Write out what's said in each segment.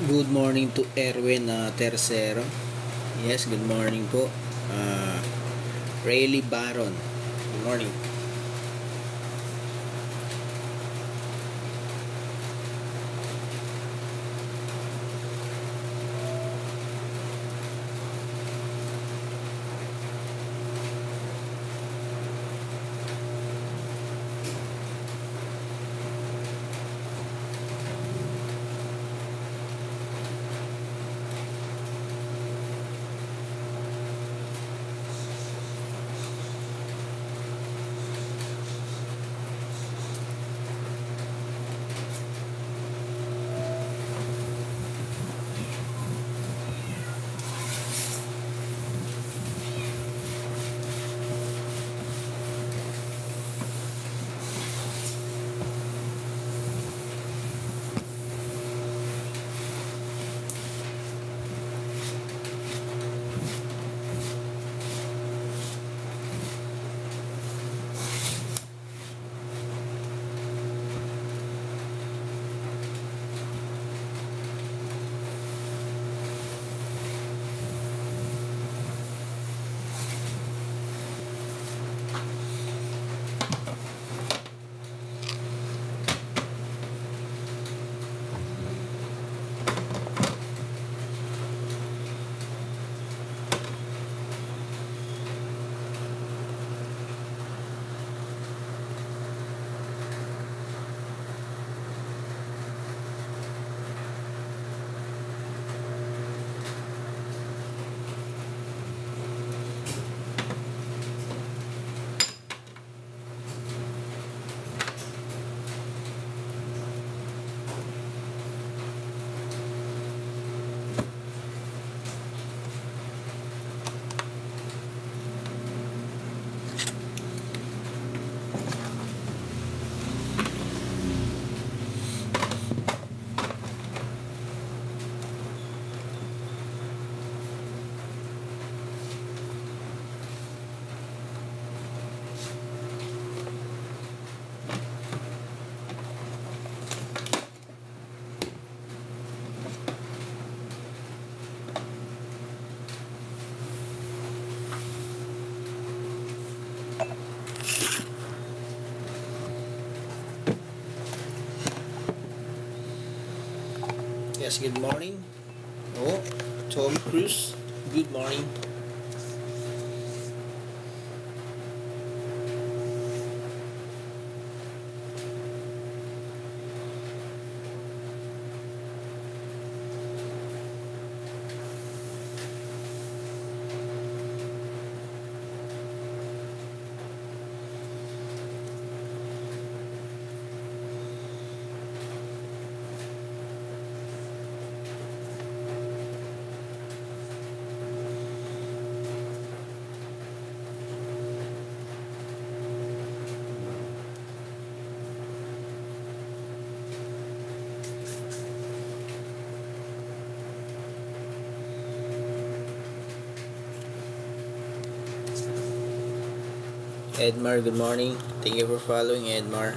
Good morning to Erwin Tercero. Yes, good morning po. Uh, Rayleigh Baron. Good morning. Yes, good morning. Oh, Tom Cruise. Good morning. Edmar, good morning. Thank you for following, Edmar.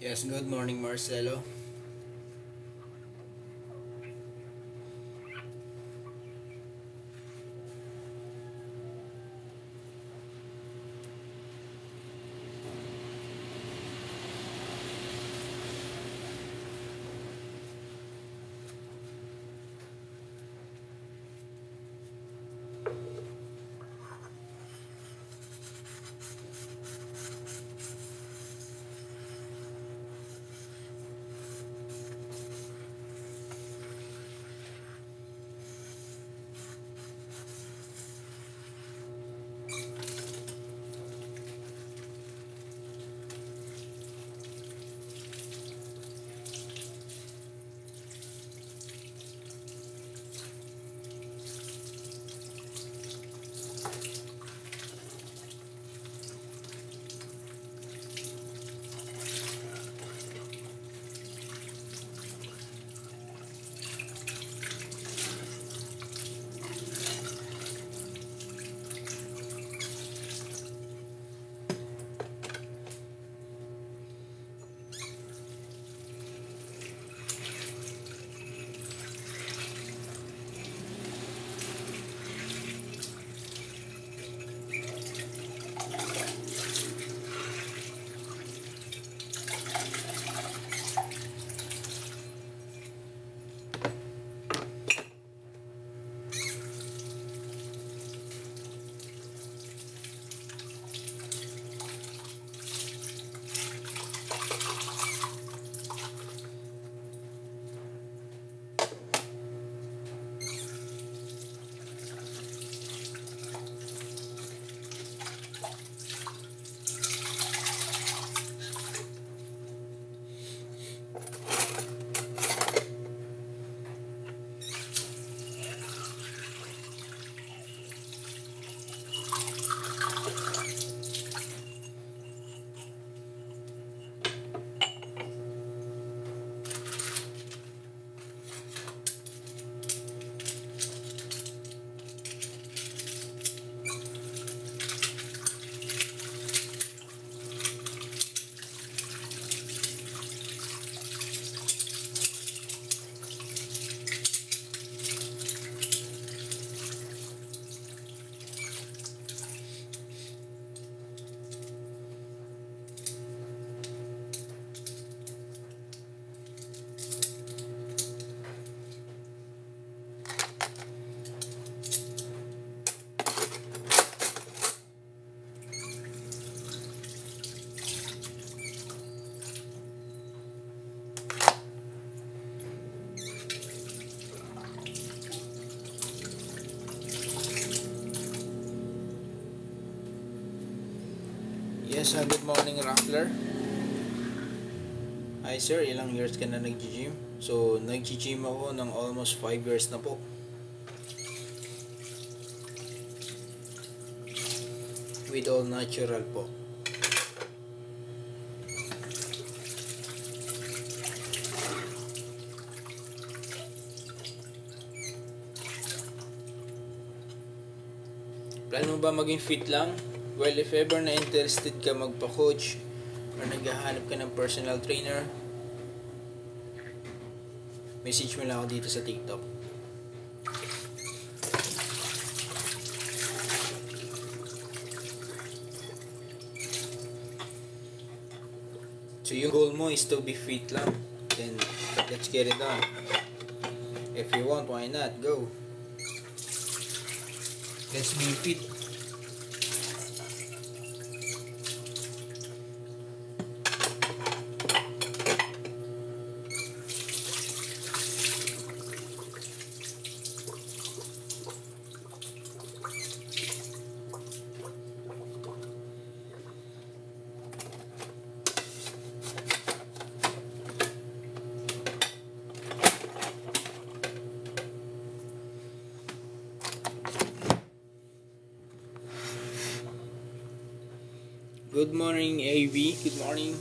Yes, good morning Marcelo. Yes, good morning Raffler. Hi sir, ilang years ka na nag-gym? So, nag-gym ako ng almost 5 years na po. With all natural po. Plano mo ba maging fit lang? Well, if ever na interested ka magpa-coach or naghahanap ka ng personal trainer, message mo lang ako dito sa TikTok. So yung goal mo is to be fit lang, then let's get it done. If you want, why not? Go. Let's be fit. Good morning, AV. Good morning.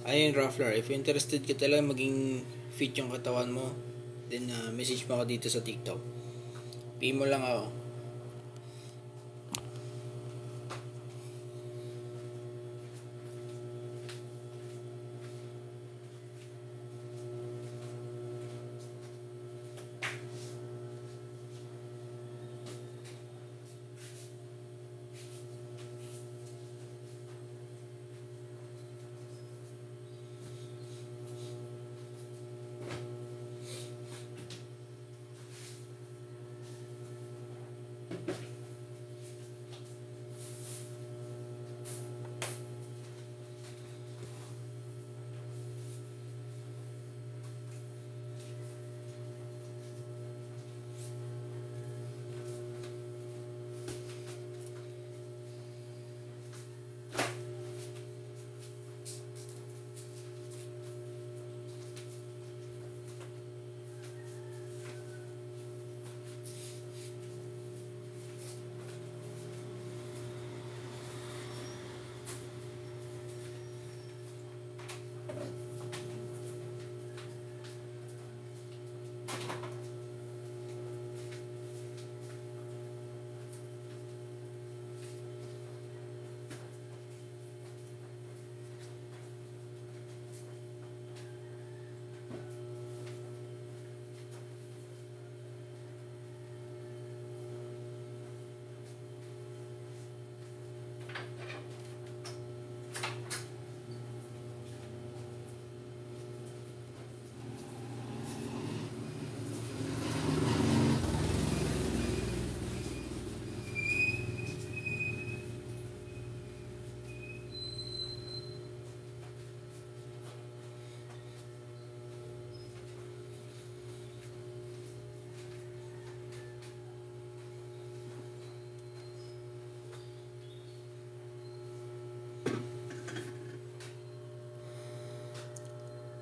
Ayun, Ruffler, if interested ka talaga maging fit yung katawan mo, then message mo ako dito sa TikTok. PM mo lang ako.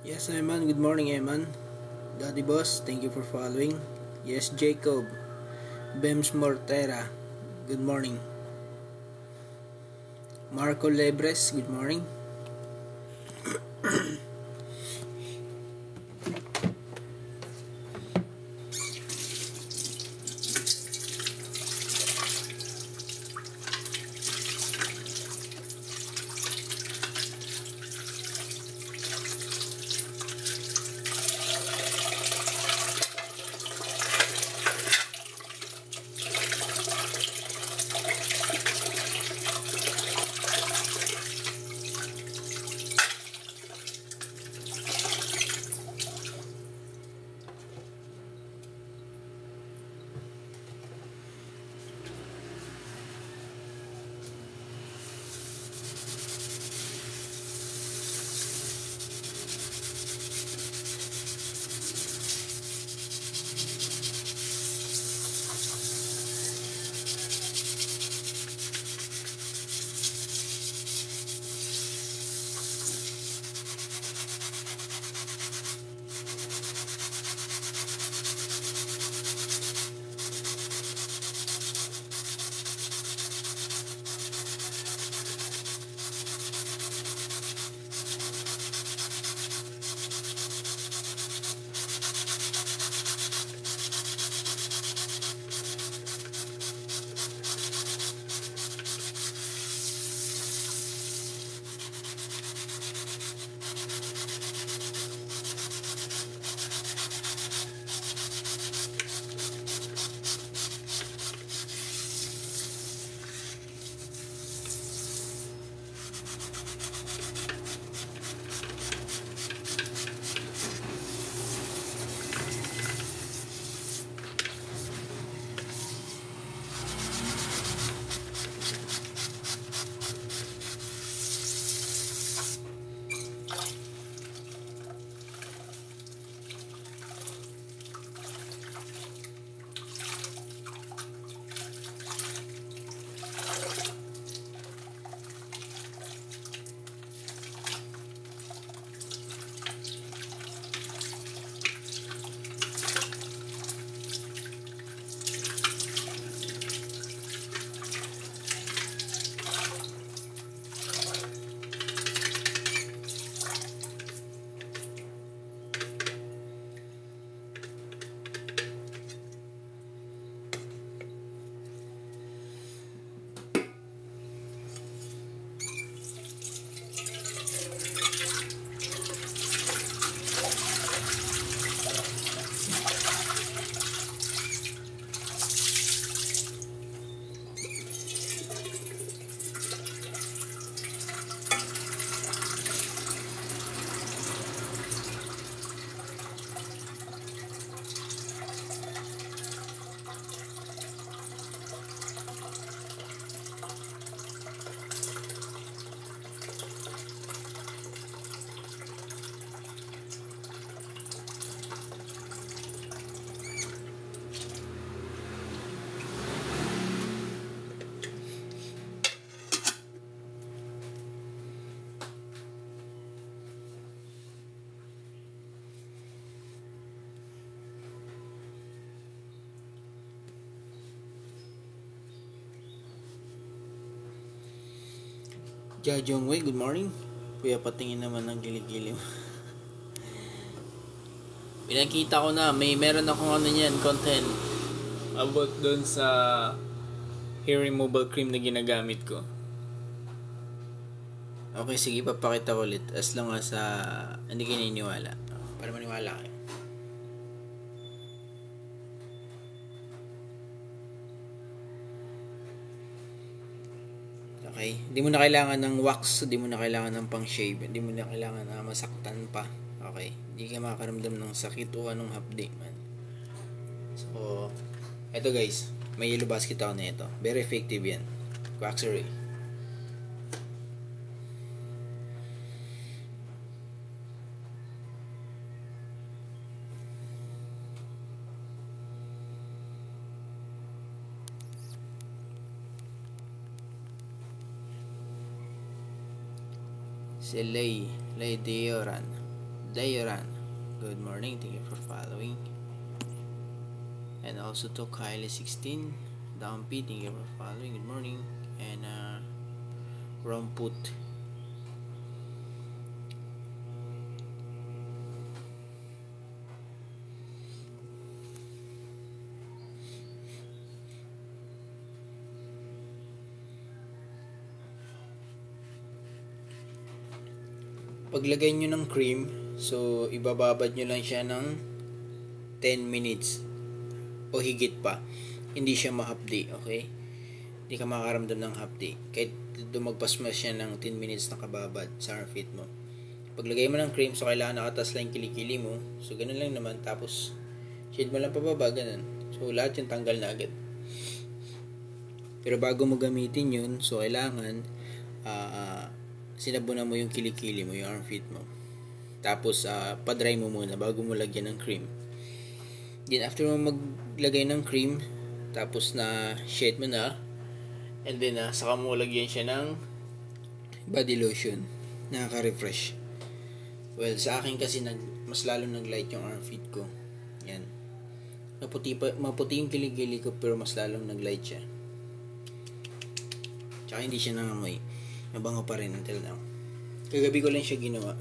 Yes, Eman. Good morning, Eman. Daddy Boss, thank you for following. Yes, Jacob. Bems Mortera, good morning. Marco Lebres, good morning. Jajong Wei, good morning. Kuya, patingin naman ng kilikili mo. Pinakita ko na, meron akong ano niyan, content about doon sa hair removal cream na ginagamit ko. Okay, sige, papakita ko ulit as long as hindi kayo naniniwala. Para maniwala kayo. Okay, hindi mo na kailangan ng wax, hindi mo na kailangan ng pang shave, hindi mo na kailangan na masaktan pa. Okay, hindi ka makakaramdam ng sakit o anong hapdi man. So, eto guys, may yellow basket ako na ito. Very effective yan. Quaxeray. Si Lay Deoran. Good morning, thank you for following. And also to Kylie16, Dumpy, thank you for following. Good morning. And Romput. Paglagay nyo ng cream, so ibababad nyo lang siya ng 10 minutes o higit pa. Hindi siya mahapdi, okay? Hindi ka makakaramdam ng hapdi. Kahit dumagpas mo siya ng 10 minutes na kababad sa armpit mo. Paglagay mo ng cream, so kailangan nakatas lang yung kilikili mo. So ganun lang naman. Tapos shade mo lang pababa, ganun. So lahat yung tanggal na agad. Pero bago mo gamitin yun, so kailangan sinabunan mo yung kilikili mo, yung armpit mo. Tapos pa-dry mo muna bago mo lagyan ng cream. Then after mo maglagay ng cream, tapos na shade mo na, and then saka mo lagyan siya ng body lotion. Nakaka-refresh. Well, sa akin kasi mas lalo nag-light yung armpit ko. Yan. Maputi yung kilikili ko pero mas lalong nag-light siya. Tsaka hindi siya nangamoy. Mabango pa rin until now. Kagabi ko lang siya ginawa.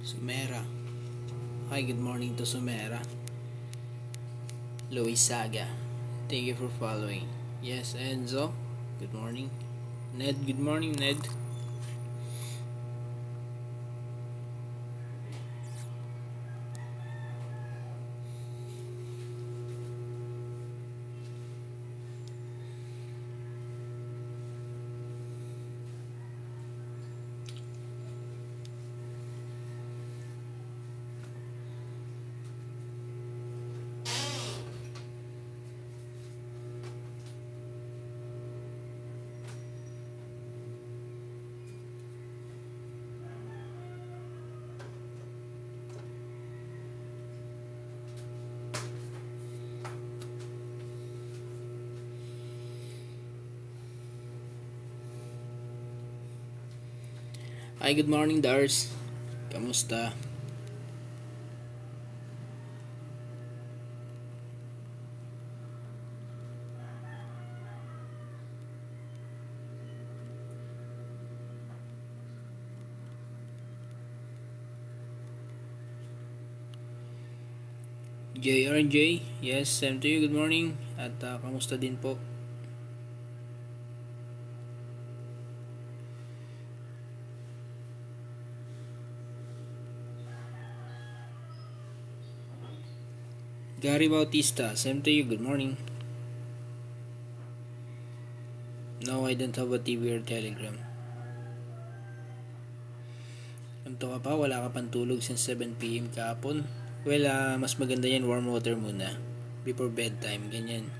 Sumera. Hi, good morning to Sumera. Luis Saga. Thank you for following. Yes, Enzo. Good morning. Ned, good morning, Ned. Hi, good morning, Dars. Kamusta? JRJ, yes, same to you, good morning. At kamusta din po? Gary Bautista, same to you, good morning. No, I don't have a TV or Telegram. Anto ka pa? Wala ka pang tulog since 7 p.m. kahapon? Well, mas maganda yan, warm water muna. Before bedtime, ganyan.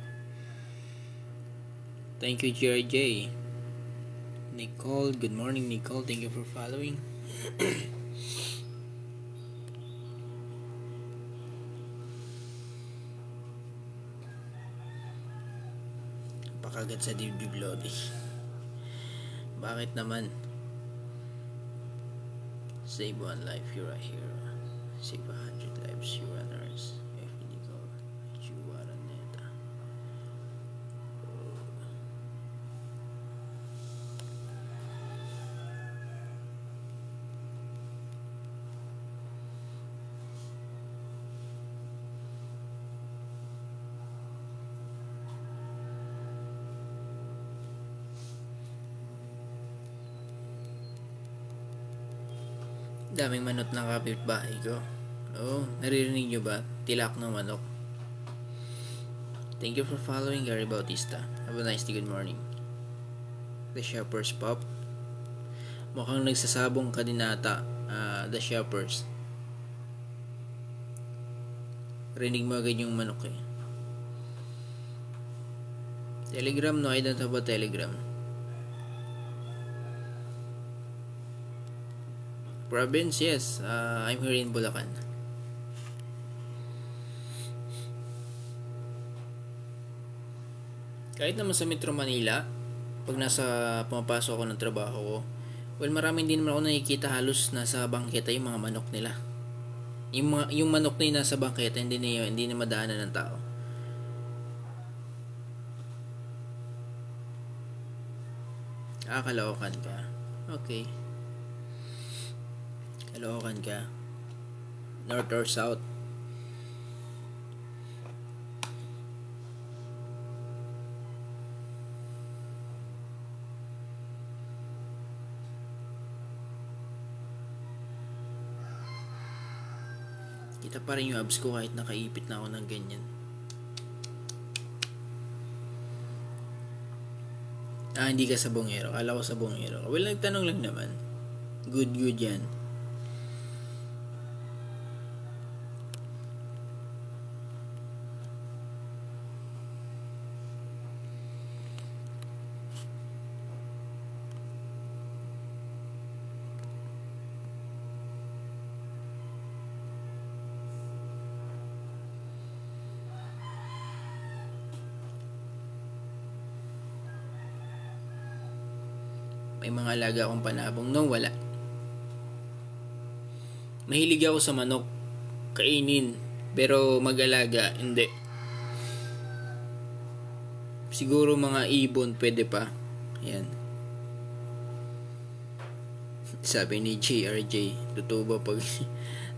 Thank you, JRJ. Nicole, good morning, Nicole. Thank you for following. Pakagat sa dibdib, Lodi. Bakit naman? Save one life, you're a hero. Save 100 lives, you're a nurse. If you go, you are a neta. Daming manot ng kapitbahay ko. Oh, naririnig nyo ba? Tilak ng manok. Thank you for following Gary Bautista. Have a nice day, good morning. The Shepherd's Pop. Mukhang nagsasabong ka din ata, The Shepherds. Rinig mo agad yung manok eh. Telegram, no, I don't have a Telegram. Province, yes. I'm here in Bulacan. Kahit naman sa Metro Manila, pag pumapasok ako ng trabaho ko, well, maraming din naman ako nakikita halos nasa bangketa yung mga manok nila. Yung manok na yung nasa bangketa, hindi na madaanan ng tao. Kaloocan ka. Okay. Kaloocan ka. North or South? Kita pa rin yung abs ko kahit nakaipit na ako ng ganyan. Hindi ka sa bungero. Kala ko sa bungero. Well, nagtanong lang naman. Good yan. May mga alaga akong panabong. No, wala. Mahilig ako sa manok. Kainin. Pero mag-alaga, hindi. Siguro mga ibon, pwede pa. Yan. Sabi ni JRJ, totoo ba pag...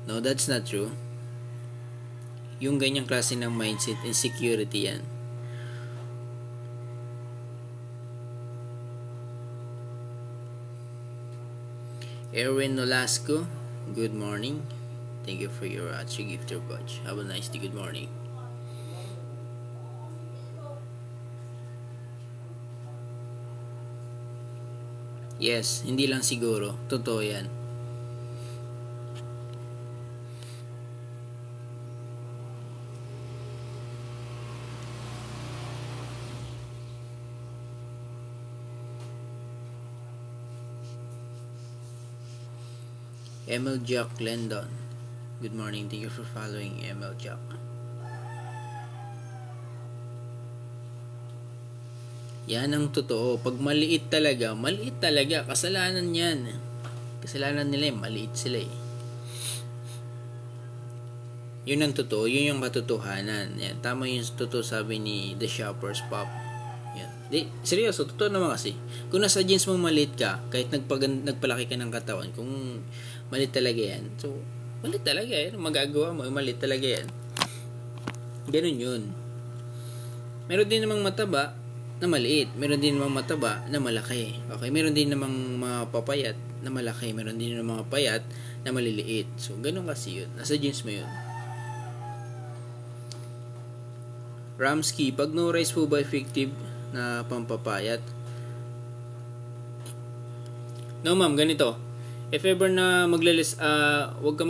No, that's not true. Yung ganyang klase ng mindset, insecurity yan. Erwin Nolasco, good morning. Thank you for your gifter badge. Have a nice day, good morning. Yes, hindi lang siguro. Totoo yan. ML Jack Lendon, good morning. Thank you for following ML Jack. Yan ang totoo. Pag maliit talaga, kasalanan yan. Kasalanan nila, maliit sila eh. Yun ang totoo, yun yung katotohanan. Yan, tama yung totoo sabi ni The Shepherd's Pop. Yan. Seryoso, totoo naman kasi. Kung nasa jeans mo maliit ka, kahit nagpalaki ka ng katawan, kung maliit talaga yan. So, maliit talaga yan. Magagawa mo, maliit talaga yan. Ganun yun. Meron din namang mataba na maliit. Meron din namang mataba na malaki. Okay? Meron din namang mga papayat na malaki. Meron din namang mga payat na maliliit. So, ganun kasi yun. Nasa jeans mo yun. Ramsky, pag no rice po ba effective na pampapayat? No, ma'am. Ganito. If ever na wag ka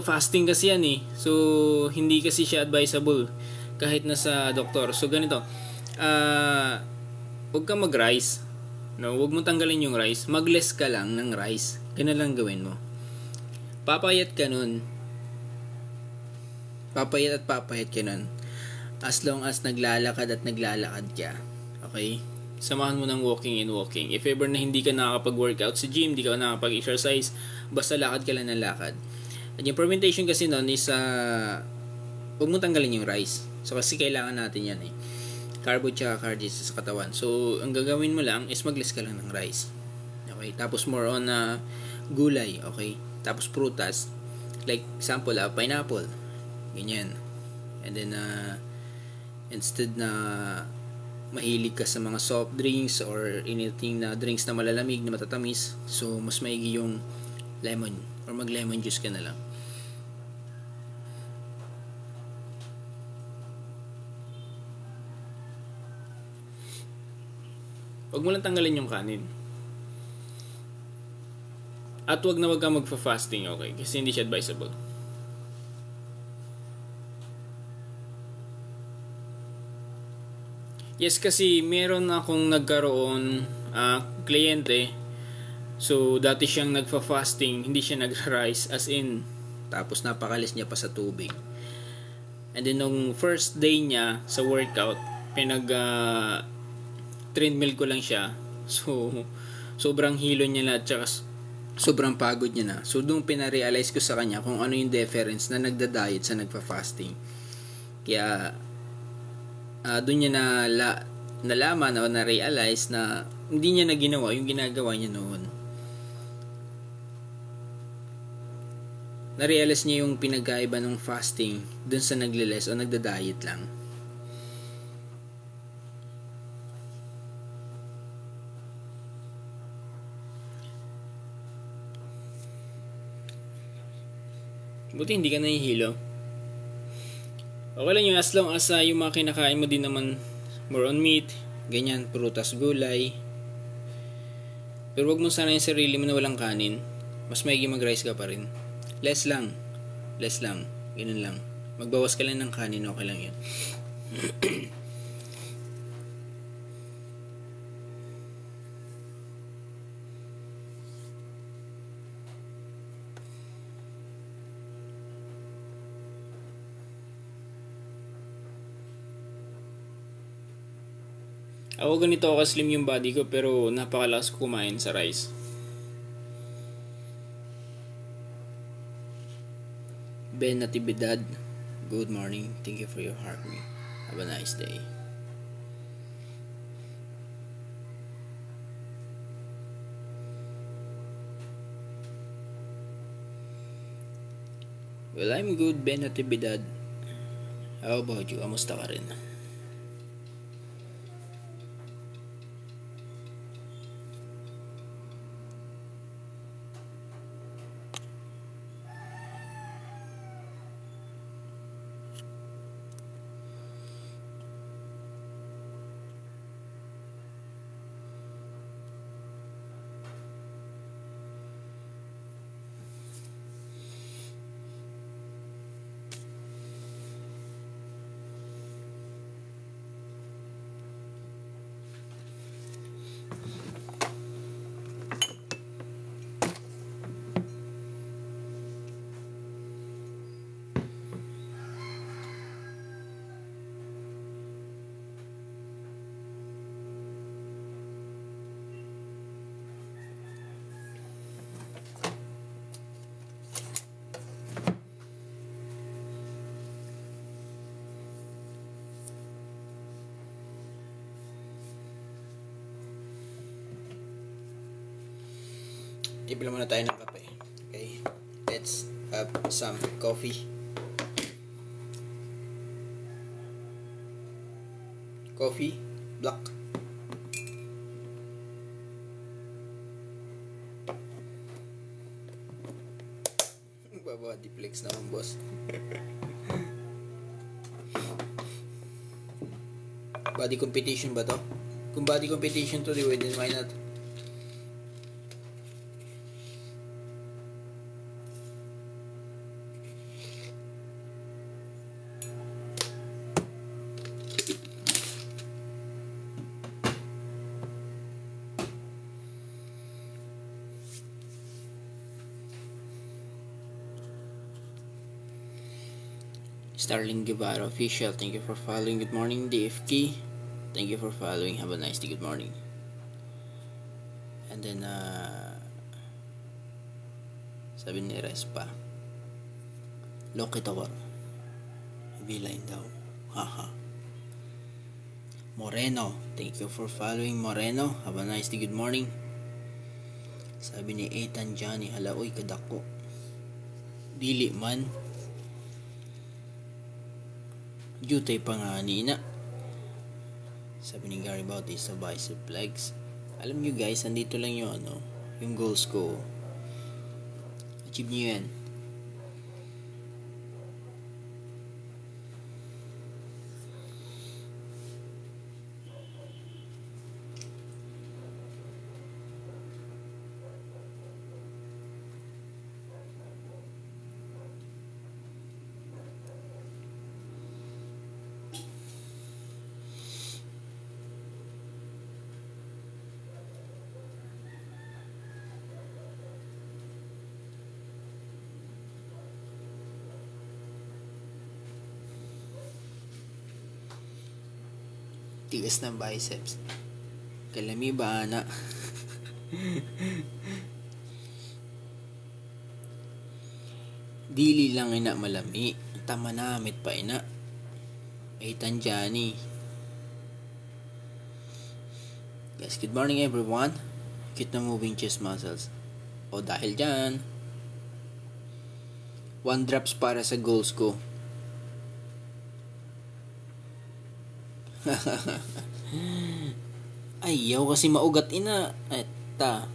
fasting kasi yan eh. So, hindi kasi siya advisable kahit na sa doktor. So, ganito. Wag ka mag-rice. No, wag mo tanggalin yung rice. Mag-less ka lang ng rice. Ganun lang gawin mo. Papayat ka nun. Papayat ka nun. As long as naglalakad ka. Okay? Samahan mo ng walking and walking. If ever na hindi ka nakakapag-workout sa gym, hindi ka nakakapag-exercise, basta lakad ka lang ng lakad. At yung fermentation kasi nun is huwag mo tanggalin yung rice. So kasi kailangan natin yan eh. Carbo tsaka carbohydrates sa katawan. So ang gagawin mo lang is mag-less ka lang ng rice. Okay? Tapos more on gulay. Okay? Tapos prutas. Like example, pineapple. Ganyan. And then instead na mahilig ka sa mga soft drinks or anything na drinks na malalamig na matatamis, so mas maigi yung lemon or mag lemon juice ka na lang. Huwag mo lang tanggalin yung kanin. At wag ka magfa-fasting, okay? Kasi hindi siya advisable. Yes, kasi meron akong nagkaroon kliyente. So, dati siyang nagfa-fasting, hindi siya nag-rice, as in, tapos napakalis niya pa sa tubig. And then, nung first day niya sa workout, treadmill ko lang siya. So, sobrang hilo niya na, tsaka sobrang pagod niya na. So, doon pinarealize ko sa kanya kung ano yung difference na nagda-diet sa nagfa-fasting. Kaya, doon niya nalaman o na-realize na hindi niya na ginawa yung ginagawa niya noon. Na-realize niya yung pinagkaiba ng fasting doon sa nagle-less o nagda-diet lang. Buti hindi ka nahihilo. Okay lang yun, as long as yung mga kinakain mo din naman more on meat, ganyan, prutas, gulay. Pero wag mo sana yung sarili mo na walang kanin. Mas maigi mag-rice ka pa rin. Less lang. Ganun lang. Magbawas ka lang ng kanin, okay lang yun. Ako ganito ako slim yung body ko pero napakalakas ko kumain sa rice. Ben Natividad, good morning. Thank you for your heart. Have a nice day. Well, I'm good, Ben Natividad. How about you? Kamusta ka rin? Timpla muna tayo ng kape. Okay? Let's have some coffee. Coffee, black. Body flex naman, boss. Body competition ba to? Kung body competition to, then why not? Starling Guevara official, thank you for following. Good morning, DFK. Thank you for following. Have a nice day. Good morning. And then sabi ni Res pa, Loki Tower V-line daw. Haha. Moreno, thank you for following. Moreno, have a nice day. Good morning. Sabi ni Ethan Johnny, hala oy kadako. Dili man. Jutay pa nga nina. Sabi ni Gary Bautista, bicep legs. Alam nyo guys, andito lang yung yung goals ko. Achieve nyo yan. Tigas ng biceps. Kalami ba, ana? Dili lang ina malami. Tama namit pa ina. Ay tanjani. Yes, good morning everyone. Cute na moving chest muscles. O dahil dyan, 1 drops para sa goals ko. Ayaw kasi maugat ina. Eta.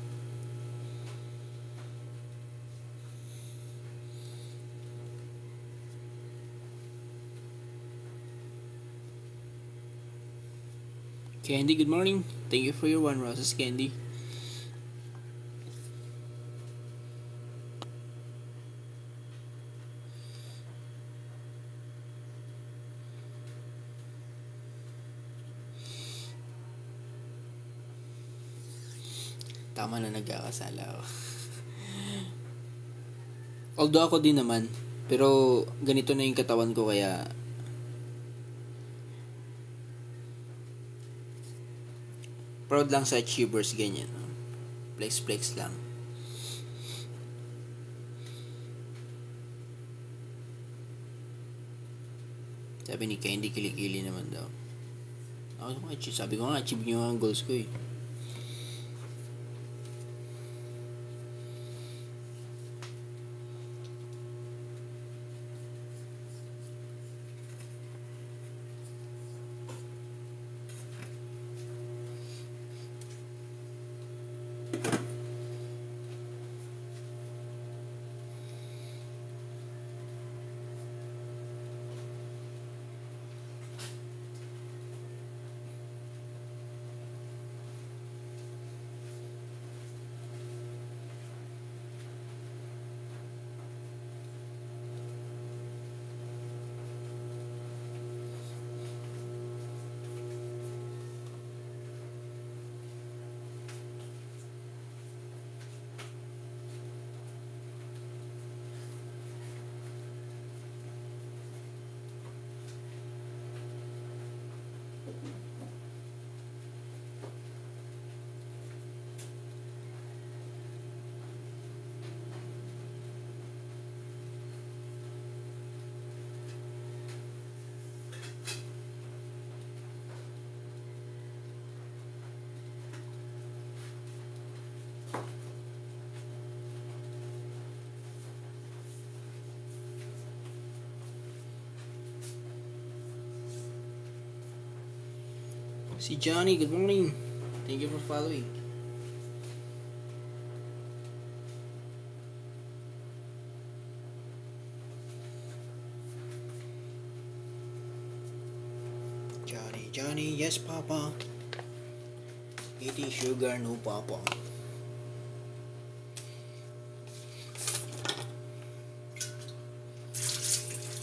Candy, good morning. Thank you for your 1 roses, Candy. Tama na, nagkakasala ako. Although ako din naman, pero ganito na yung katawan ko kaya proud lang sa achievers, ganyan. Flex lang. Sabi ni Candy, kilikili naman daw. Sabi ko nga, achieve nyo ang goals ko eh. Si Johnny, good morning. Thank you for following. Johnny, yes papa. Eating sugar, no papa.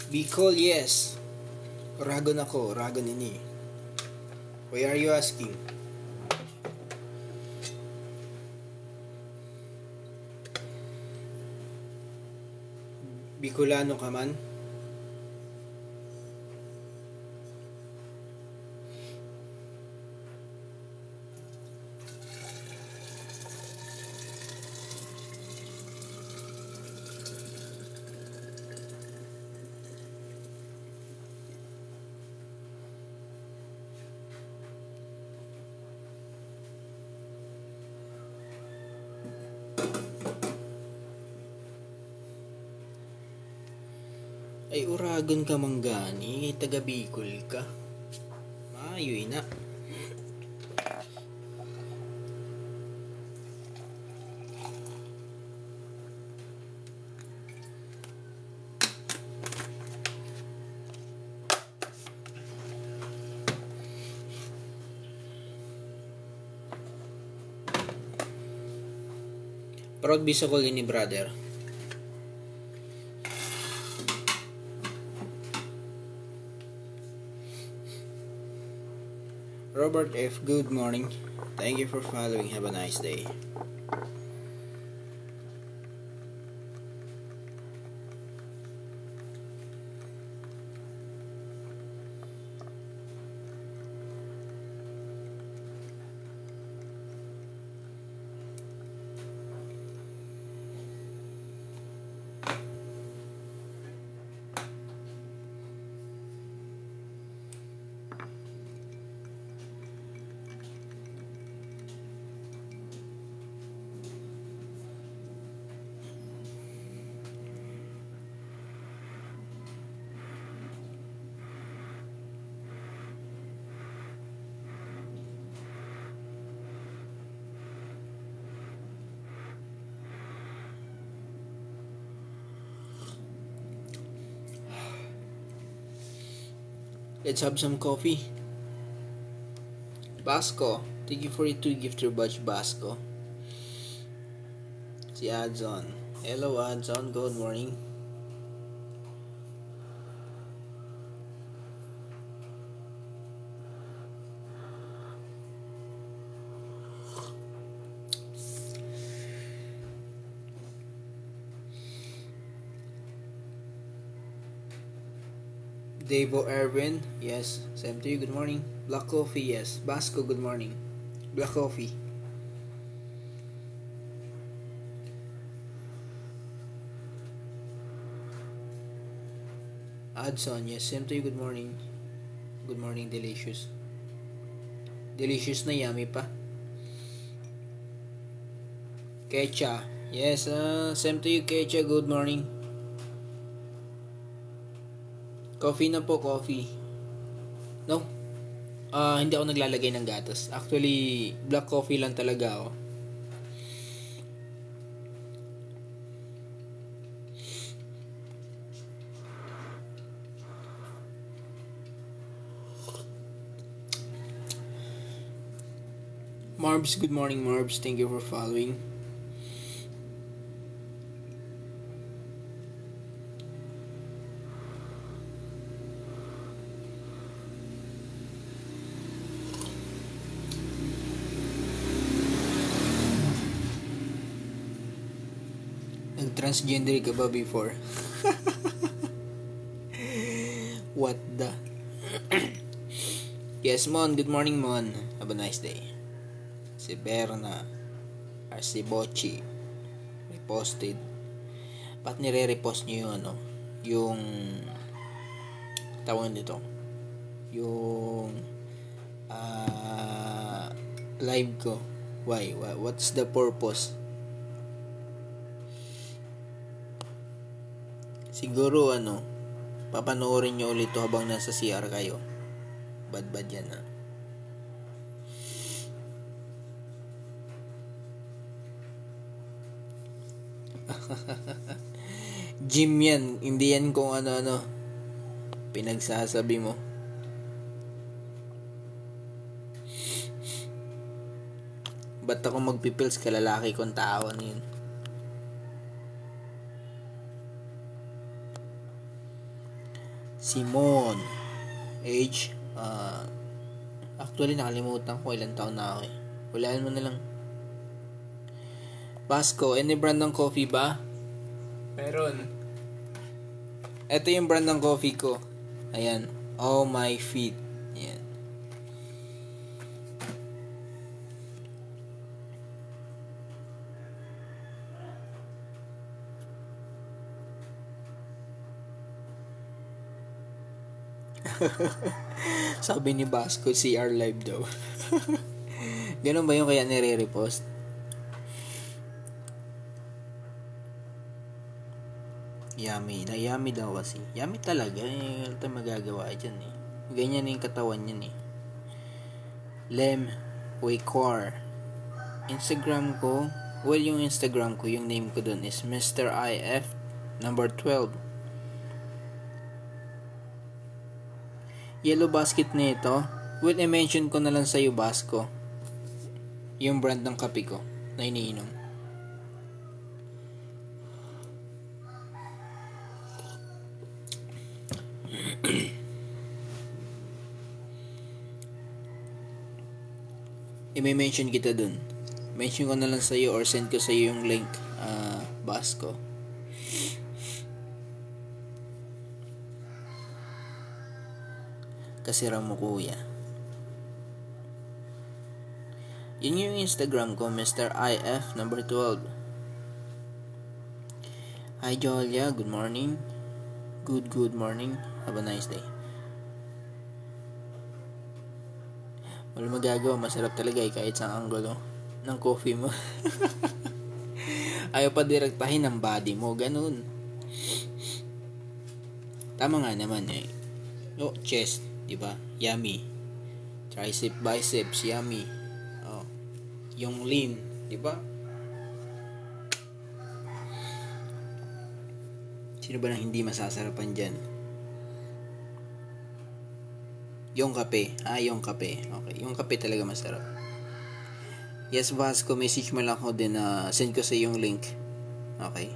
Bicol, yes. Ragon ako, Ragon ini. Why are you asking? Bicolano ka man? Ay, Uragon ka manggani, taga Bicol ka. Maayoy na. Proud Bisacol ni brother. Robert F, good morning. Thank you for following. Have a nice day. Let's have some coffee. Basco. Thank you for your 2 gifter badge, Basco. Si Adzon. Hello, Adzon. Good morning. Devo Erwin, yes. Same to you, good morning. Black coffee, yes. Basco, good morning. Black coffee. Adson, yes. Same to you, good morning. Good morning, delicious. Delicious na yummy pa. Kecha, yes. Same to you, Kecha, good morning. Coffee na po, coffee. No? Hindi ako naglalagay ng gatas. Actually, black coffee lang talaga ako. Marbs, good morning, Marbs. Thank you for following. Nag-transgender ka ba before? What the? Yes, Mon. Good morning, Mon. Have a nice day. Si Berna. Si Bochi. Reposted. Ba't nire-repost nyo yung yung tawag nito? Yung live ko. Why? What's the purpose? Siguro papanoorin nyo ulit to habang nasa CR kayo. Bad yan Gym yan, hindi yan kung ano pinagsasabi mo. Ba't ako magpipils kalalaki kung tao yun? Simon age actually nakalimutan ko ilang taon na ako Hulaan mo na lang. Basco, any brand ng coffee ba? Meron. Ito yung brand ng coffee ko. Ayan, Oh My Feet. Ayan. Sabi ni Basco, CR live daw. Ganun ba yung kaya nire-repost? Yummy. Yummy daw kasi. Yummy talaga. Ito magagawa dyan Ganyan yung katawan yan Lem Waykor. Instagram ko. Well, yung Instagram ko, yung name ko dun is Mr. IF number 12. Yellow basket na ito. Well, i-mention ko na lang sa'yo, Basco. Yung brand ng kape ko na iniinom. I-mention kita dun. Mention ko na lang sa'yo or send ko sa'yo yung link, Basco. Kasira mo, kuya. Yun yung Instagram ko, Mr. IF number 12. Hi, Jolia. Good morning. Good morning. Have a nice day. Wala magagawa. Masarap talaga kahit sa anggulo ng coffee mo. Ayaw pa direktahin ang body mo. Ganun. Tama nga naman chest. Diba? Yummy. Tricep, biceps, yummy. Yung lean, diba? Sino ba nang hindi masasarapan dyan? Yung kape. Yung kape. Okay. Yung kape talaga masarap. Yes, Vasco, message mo lang ako din na send ko sa yung link. Okay.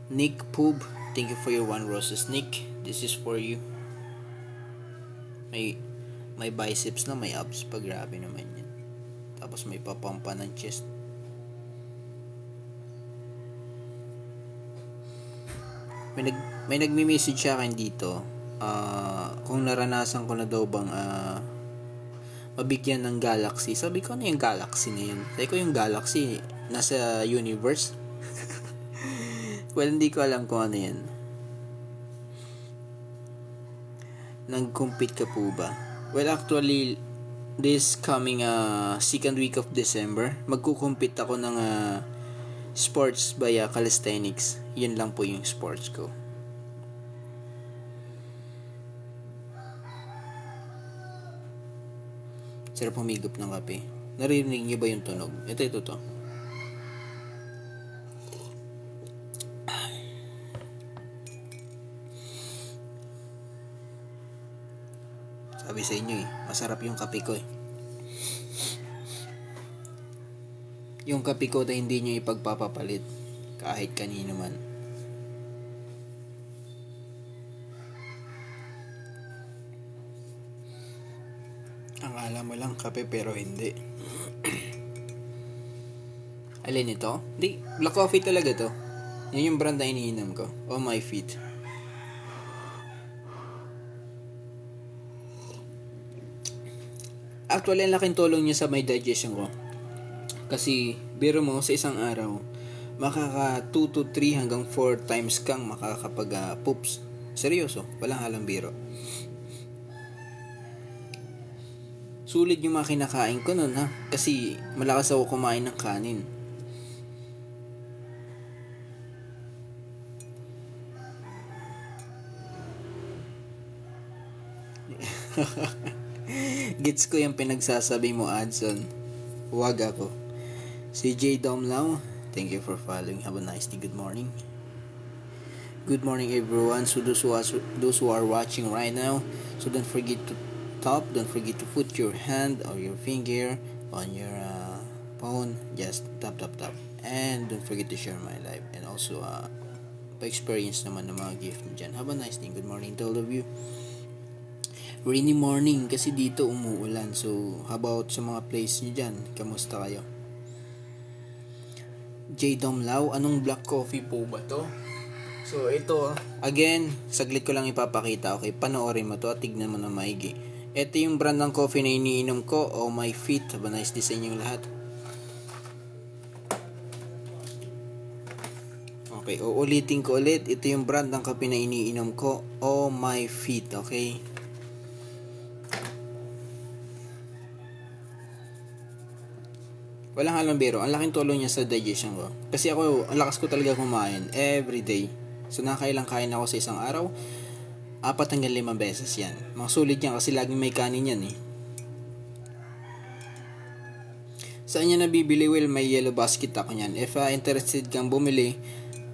Nick Poob, thank you for your 1 roses. Nick, this is for you. May biceps na, may abs pa. Grabe naman yan. Tapos may papampa ng chest. May nagme-message sa akin dito. Kung naranasan ko na daw bang mabigyan ng galaxy. Sabi ko, ano yung galaxy na yun? Sabi ko, yung galaxy nasa universe. Well, hindi ko alam kung ano yan. Nag-compete ka po ba? Well, actually, this coming second week of December, magkukumpit ako ng sports via calisthenics. Yun lang po yung sports ko. Sarap humigop ng kape. Naririnig niyo ba yung tunog? Ito to. Sabi sa inyo masarap yung kape ko Yung kape ko na hindi nyo ipagpapapalit kahit kanino man. Ang alam mo lang kape pero hindi. Alin ito? Hindi, black coffee talaga to. Yan yung brand na iniinom ko. Oh my feet. Actually, ang laking tulong niya sa my digestion ko. Kasi, biro mo, sa isang araw, makaka 2 to 3 hanggang 4 times kang makakapag poops. Seryoso, walang halang biro. Sulit yung mga kinakain ko nun ha. Kasi, malakas ako kumain ng kanin. Gets ko yung pinagsasabi mo, Adson. Huwag ako. Si J. Domlao, thank you for following. Have a nice day. Good morning. Good morning, everyone. So those who are watching right now, so don't forget to don't forget to put your hand or your finger on your phone. Just tap. And don't forget to share my live. And also, pa-experience naman ng mga gift mo dyan. Have a nice day. Good morning to all of you. Rainy morning kasi dito umuulan. So, how about sa mga place nyo dyan? Kamusta kayo? J. Domlao, anong black coffee po ba to? So, ito, again, saglit ko lang ipapakita. Okay, panoorin mo to at tignan mo na maigi. Ito yung brand ng coffee na iniinom ko. Oh my feet. Have a nice day sa inyong lahat. Okay, uulitin ko ulit. Ito yung brand ng coffee na iniinom ko. Oh my feet, okay? Walang halang biro. Ang laking tulong niya sa digestion ko. Kasi ako, ang lakas ko talaga kumain every day. So, nakailang kain ako sa isang araw. 4 hanggang 5 beses yan. Mga sulit yan kasi laging may kanin yan Saan niya nabibili? Well, may yellow basket ako niyan. If interested kang bumili,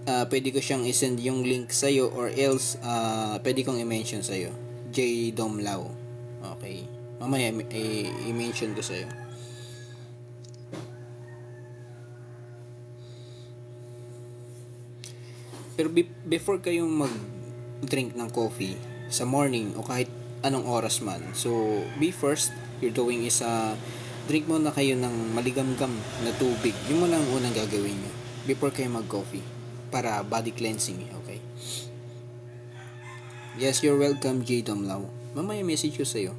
pwede ko siyang isend yung link sa'yo or else, pwede kong i-mention sa'yo. J. Domlao. Okay. Mamaya, i-mention ko sa'yo. Pero before kayong mag-drink ng coffee sa morning o kahit anong oras man, so be first, you're doing is drink muna kayo ng maligamgam na tubig. Yun muna ang unang gagawin nyo before kayo mag-coffee para body cleansing, okay? Yes, you're welcome, J. Domlao. Mamaya message ko sa'yo.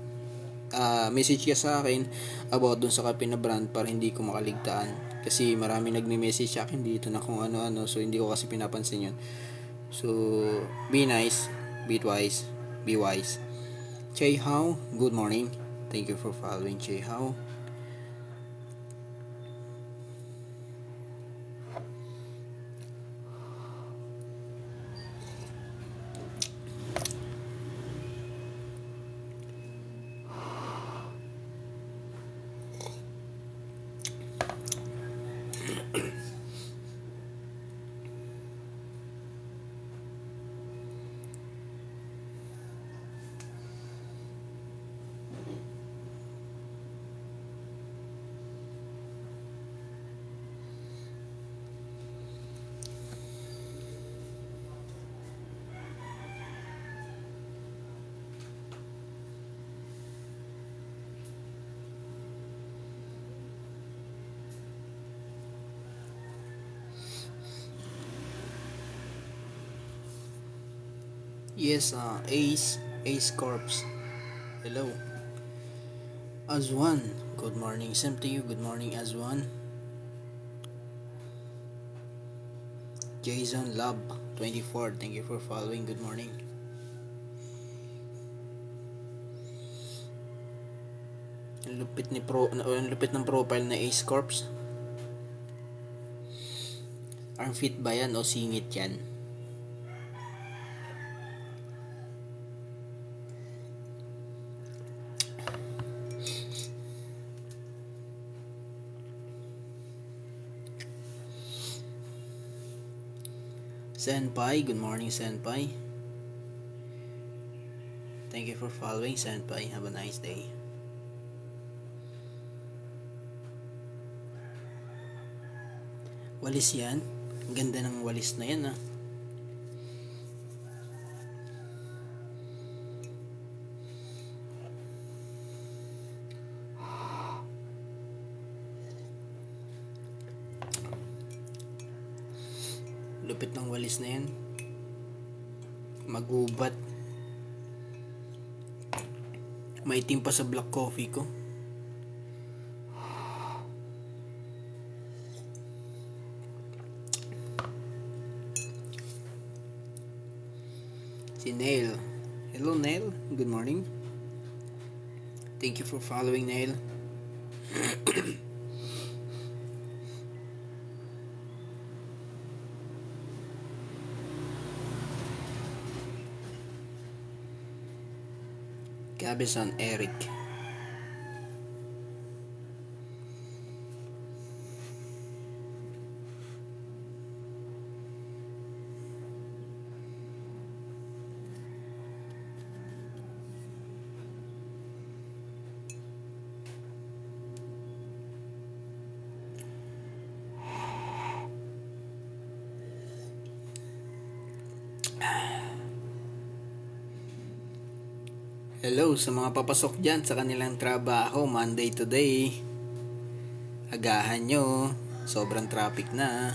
Message ka sa akin about dun sa kape na brand para hindi ko makaligtaan. Kasi marami nagme-message sa akin dito na kung ano-ano. So, hindi ko kasi pinapansin yun. So, be nice, be wise, be wise. Chay Hao, good morning. Thank you for following, Chay Hao. Yes, Ace Corps. Hello. Azwan, good morning. Same to you. Good morning, Azwan. Jason Lab 24. Thank you for following. Good morning. Ang lupit ng profile na Ace Corps. Armfit ba yan o singit yan? Senpai, good morning Senpai. Thank you for following Senpai. Have a nice day. Walis yan. Ang ganda ng walis na yan ah. Lupit ng walis na yan. Magubat. Maitim pa sa black coffee ko. Si Nail. Hello Nail. Good morning. Thank you for following Nail. Cabezon Eric. Hello sa mga papasok dyan sa kanilang trabaho Monday today. Agahan nyo. Sobrang traffic na.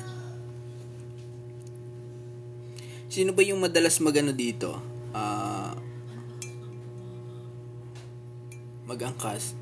Sino ba yung madalas magano dito? Mag-angkas?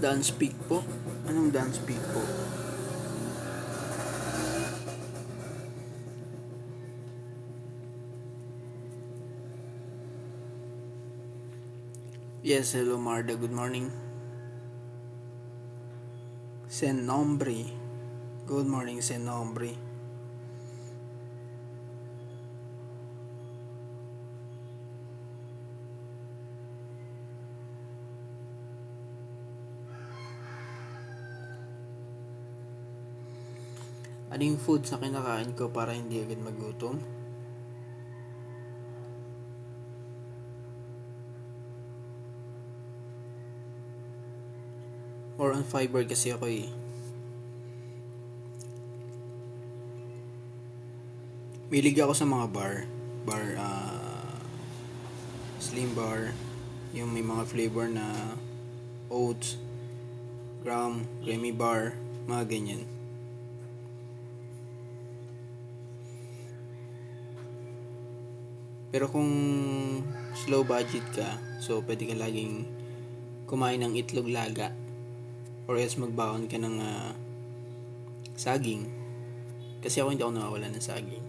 Dance peak po? Anong dance peak po? Yes, hello Marda, good morning. Sen Nombre. Good morning, Sen Nombre. Ano yung food sa kinakain ko para hindi agad magutom? Or on fiber kasi ako eh. Milig ako sa mga bar, slim bar, yung may mga flavor na oats, graham, creamy bar, mga ganyan. Pero kung slow budget ka, so pwede ka laging kumain ng itlog laga or else magbaon ka ng saging. Kasi ako hindi ako nawawala ng saging.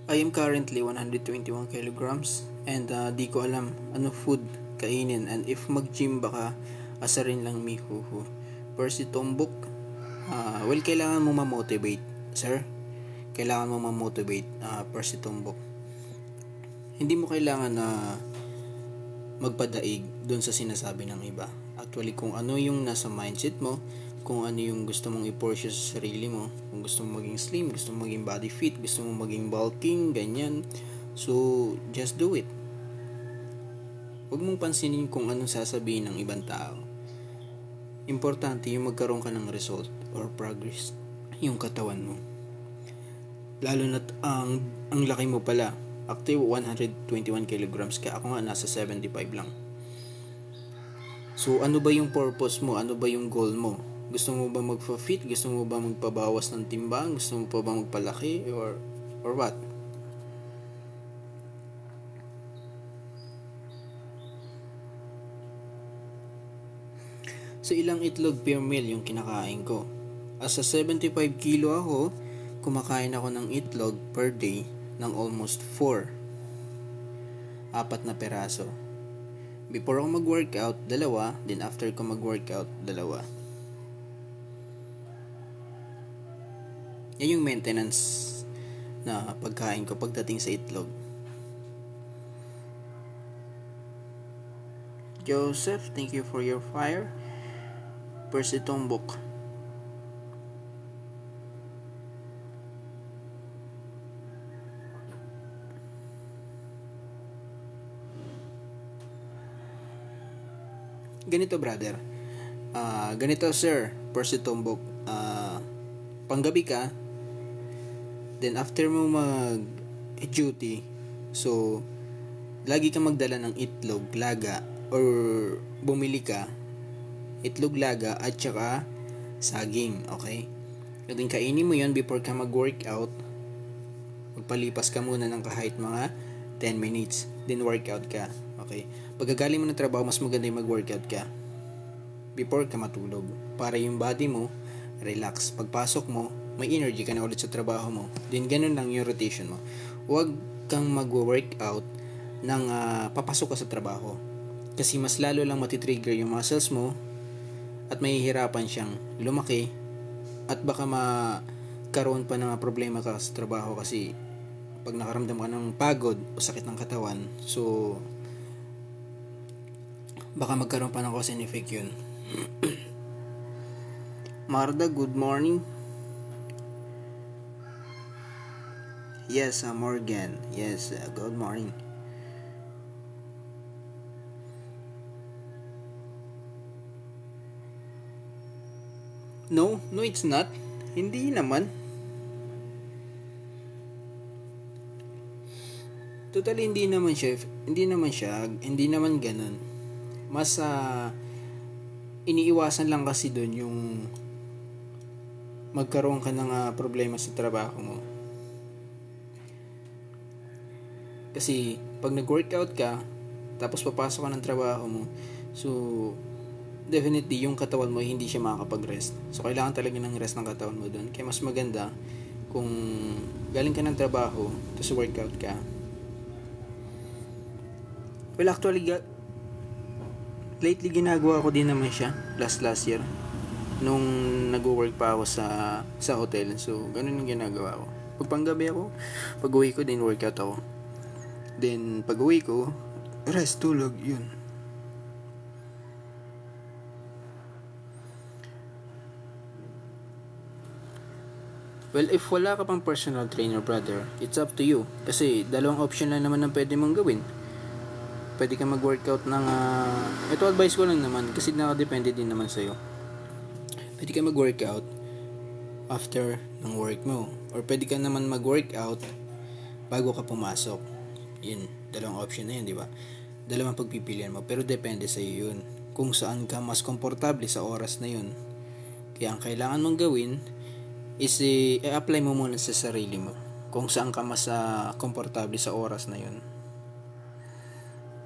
I am currently 121 kilograms and di ko alam ano food kainin, and if mag-gym baka asarin lang mihuhu. Percy Tombok, well, kailangan mo ma-motivate, sir. Kailangan mo ma-motivate, Percy Tombok. Hindi mo kailangan na magpadaig doon sa sinasabi ng iba. Actually, kung ano yung nasa mindset mo, kung ano yung gusto mong i-pursue sa sarili mo, kung gusto mong maging slim, gusto mong maging body fit, gusto mong maging bulking, ganyan, so just do it. Huwag mong pansinin kung anong sasabihin ng ibang tao. Importante yung magkaroon ka ng result or progress yung katawan mo. Lalo na't ang laki mo pala. Actually 121 kilograms ka, ako nga nasa 75 lang. So ano ba yung purpose mo? Ano ba yung goal mo? Gusto mo ba magpa-fit? Gusto mo ba magpabawas ng timbang? Gusto mo pa ba magpalaki? Or what? So ilang itlog per meal yung kinakain ko? As a 75 kilo ako, kumakain ako ng itlog per day ng almost 4 na peraso. Before ako mag-workout, 2, then after ko mag-workout, 2. Yan yung maintenance na pagkain ko pagdating sa itlog. Joseph, thank you for your fire. Percy Tombok. Ganito, brother. Ganito, sir. Percy Tombok. Panggabi ka, then after mo mag-duty, so lagi kang magdala ng itlog laga or bumili ka itlog laga at saka saging, okay? And then kainin mo yun before ka mag-workout. Magpalipas ka muna ng kahit mga 10 minutes, then workout ka, okay? Pagkagaling mo ng trabaho, mas maganda yung mag-workout ka before ka matulog para yung body mo relax. Pagpasok mo, may energy ka na ulit sa trabaho mo. Then ganun lang yung rotation mo. Huwag kang mag-workout nang papasok ka sa trabaho. Kasi mas lalo lang matitrigger yung muscles mo at mahihirapan siyang lumaki at baka magkaroon pa ng problema ka sa trabaho kasi pag nakaramdam ka ng pagod o sakit ng katawan, so baka magkaroon pa ng cause and effect yun. Marda, good morning. Yes, Morgan. Yes, good morning. No, it's not. Hindi naman. Totally hindi naman ganun. Mas iniiwasan lang kasi doon yung magkaroon ka ng problema sa trabaho mo. Kasi pag nag-workout ka tapos papasok ka ng trabaho mo, so definitely yung katawan mo hindi siya makakapag-rest. So kailangan talaga ng rest ng katawan mo doon. Kaya mas maganda kung galing ka ng trabaho tapos workout ka. Well, actually lately ginagawa ko din naman siya last year nung nag-work pa ako sa hotel. So ganun yung ginagawa ko. Pag panggabi ako, pag uwi ko din workout ako. Then pag uwi ko, rest, tulog, yun. Well, if wala ka pang personal trainer, brother, it's up to you. Kasi dalawang option lang naman ang pwede mong gawin. Pwede ka mag-workout ng ito advice ko lang naman kasi nakadepende din naman sa'yo. Pwede ka mag-workout after ng work mo, or pwede ka naman mag-workout bago ka pumasok. Yun, dalawang option na yun, di ba? Dalawang pagpipilian mo, pero depende sa iyo yun kung saan ka mas komportable sa oras na yun. Kaya ang kailangan mong gawin is i-apply mo muna sa sarili mo kung saan ka mas komportable sa oras na yun.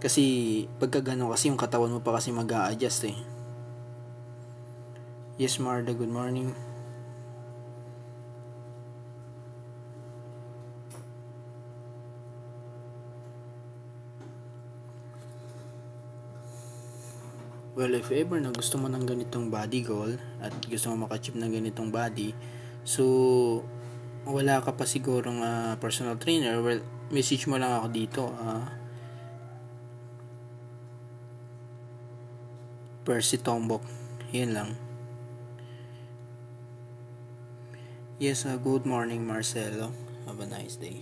Kasi pagka gano'n kasi yung katawan mo pa kasi mag-a-adjust eh. Yes, Marda, good morning. Well, if ever na gusto mo ng ganitong body goal at gusto mo maka-achieve ng ganitong body, so wala ka pa sigurong personal trainer, well, message mo lang ako dito. Percy Tombok. Yan lang. Yes, good morning, Marcelo. Have a nice day.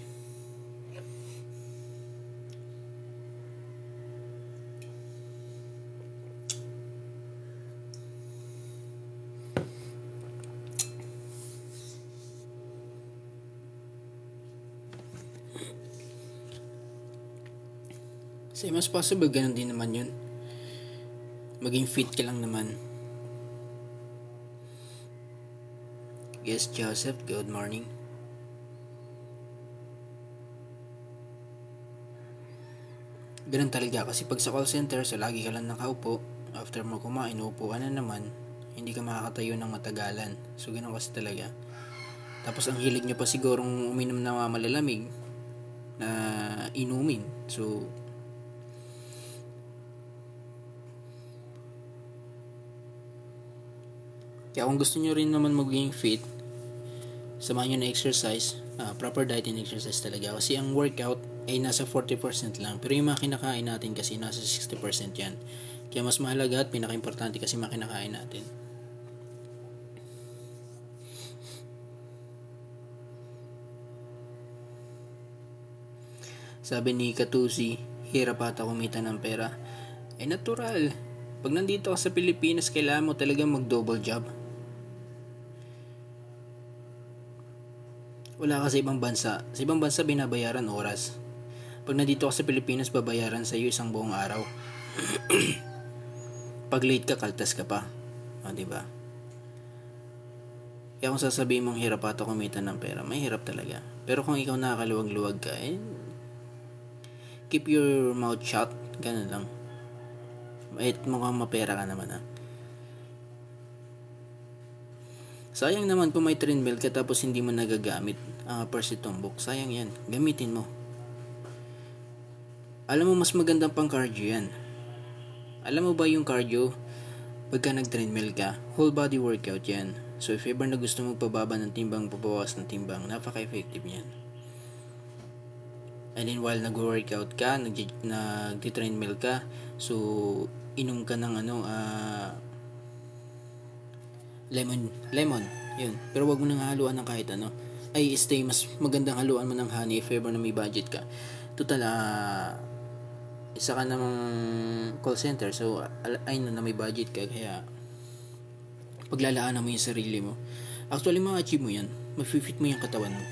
Same as possible, ganun din naman yun. Maging fit ka lang naman. Yes, Joseph, good morning. Ganun talaga kasi pag sa call center, so lagi ka lang nakaupo. After mo kumain, uupuan na naman. Hindi ka makakatayo ng matagalan. So ganun kasi talaga. Tapos ang hilig nyo pa sigurong uminom na malalamig na inumin. So kaya kung gusto nyo rin naman maging fit, samahan nyo na exercise, proper diet and exercise talaga. Kasi ang workout ay nasa 40% lang. Pero yung mga kinakain natin kasi nasa 60% yan. Kaya mas mahalaga at pinaka-importante kasi mga kinakain natin. Sabi ni Katusi, hirap ata kumita ng pera. Ay natural. Pag nandito ka sa Pilipinas, kailangan mo talagang mag-double job. Wala ka sa ibang bansa. Sa ibang bansa, binabayaran oras. Pag nandito ka sa Pilipinas, babayaran sa iyo isang buong araw. Pag late ka, kaltas ka pa. Diba? Kaya kung sasabihin mong hirap ata kumita ng pera, may hirap talaga. Pero kung ikaw nakakaluwag-luwag ka, keep your mouth shut. Ganun lang. Mukhang mapera ka naman Sayang naman kung may treadmill ka tapos hindi mo nagagamit. Percy Tombok, sayang yan. Gamitin mo. Alam mo, mas magandang pang cardio yan. Alam mo ba yung cardio, pagka nag-treadmill ka, whole body workout yan. So if ever na gusto mong pababa ng timbang, pabawas ng timbang, napaka-effective yan. And then while nag-workout ka, nag-treadmill ka, so inom ka ng lemon, yun. Pero wag mo nang haluan ng kahit ano. Ay, mas magandang haluan mo ng honey if ever na may budget ka. Total, isa ka namang call center, so ay na may budget ka, kaya paglalaanan mo yung sarili mo. Actually, ma-achieve mo yan. Ma-fit mo yung katawan mo.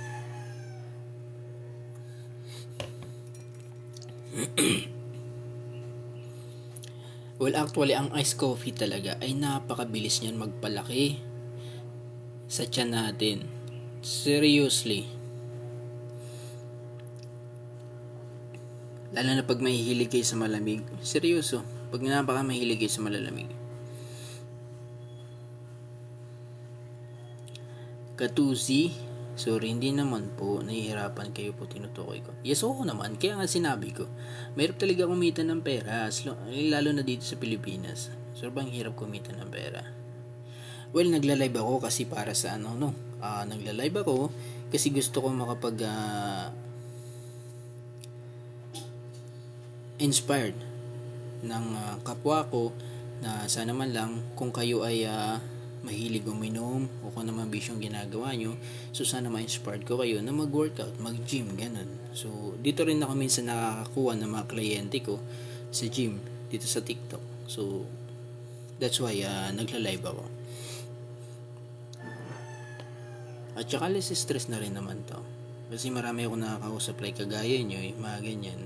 Well, actually, ang iced coffee talaga ay napakabilis niyan magpalaki sa tiyan natin. Seriously. Lalo na pag mahihilig kayo sa malamig. Seryoso. Pag napaka-mahilig kayo sa malalamig. Katusi, sorry, hindi naman po. Nahihirapan kayo po, tinutukoy ko. Yes, oo naman. Kaya nga sinabi ko, mahirap talaga kumita ng pera. Lalo na dito sa Pilipinas. Sobrang hirap kumita ng pera. Well, nagla-live ako kasi para sa nagla-live ako kasi gusto ko makapag inspired ng kapwa ko na sana man lang kung kayo ay mahilig uminom o kung naman bisyong ginagawa nyo, so sana ma-inspired ko kayo na mag-workout, mag-gym, ganun. So dito rin ako minsan nakakakuha ng mga kliyente ko sa gym dito sa TikTok. So that's why nagla-live ako. At saka less stress na rin naman to kasi marami ako nakakausap like kagaya nyo, mga ganyan.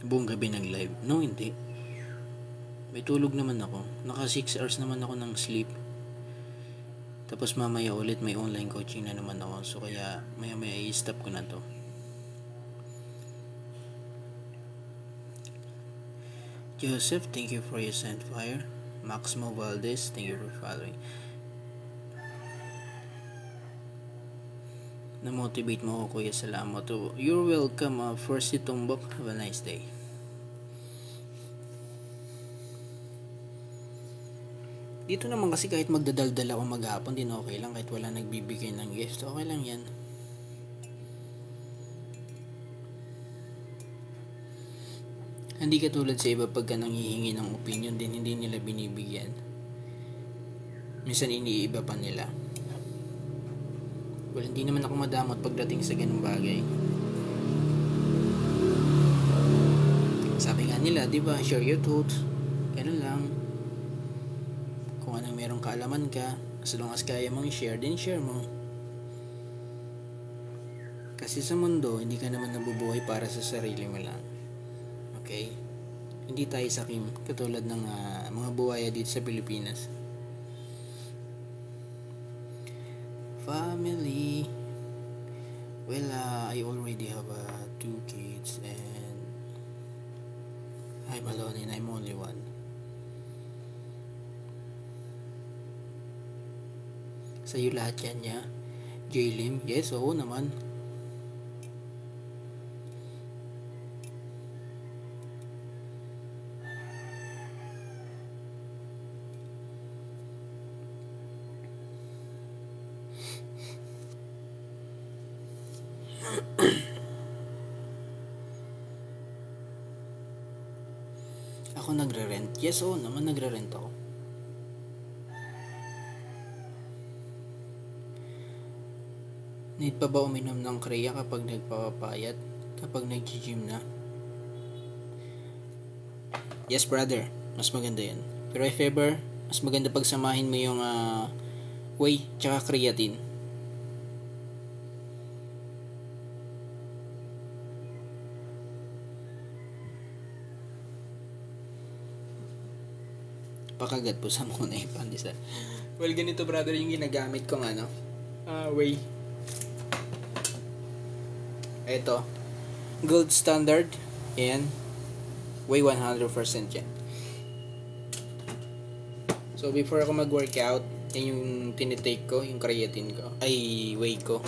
Buong gabi nag-live? No, hindi. May tulog naman ako. Naka 6 hours naman ako ng sleep. Tapos mamaya ulit may online coaching na naman ako. So kaya maya i-stop ko na to. Joseph, thank you for your sent fire. Maximo Valdez, thank you for following. Na-motivate mo ako, kuya. Salamat. You're welcome. First Tumbok, have a nice day. Dito naman kasi kahit magdadaldal ako maghapon, din okay lang. Kahit wala nagbibigay ng gift, okay lang yan. Hindi katulad sa iba pagka nanghihingi ng opinion din, hindi nila binibigyan. Minsan iniiba pa nila. Well, hindi naman ako madamot pagdating sa ganung bagay. Sabi nga nila, di ba, share your thoughts. Ganun lang. Kung anong merong kaalaman ka, as long as kaya mong share, din share mo. Kasi sa mundo, hindi ka naman nabubuhay para sa sarili mo lang. Okay? Hindi tayo sakim katulad ng mga buhaya dito sa Pilipinas. Family. Well, I already have 2 kids and I'm alone and I'm only one. Sa'yo lahat yan niya. J-Lim, yes, oo naman. Ako nagre-rent. Yes, oo naman, nagre-rent ako. Need pa ba uminom ng kreya kapag nagpapapayat? Kapag nag-gym na? Yes, brother. Mas maganda yan. Pero if ever, mas maganda pagsamahin mo yung whey tsaka creatine. Pakagat po sa muna yung pandesal. Well, ganito brother yung ginagamit kong whey. Ito. Gold standard. Ayan. Whey 100% yan. So, before ako mag-workout, yan yung tinitake ko, yung creatine ko. Ay, whey ko.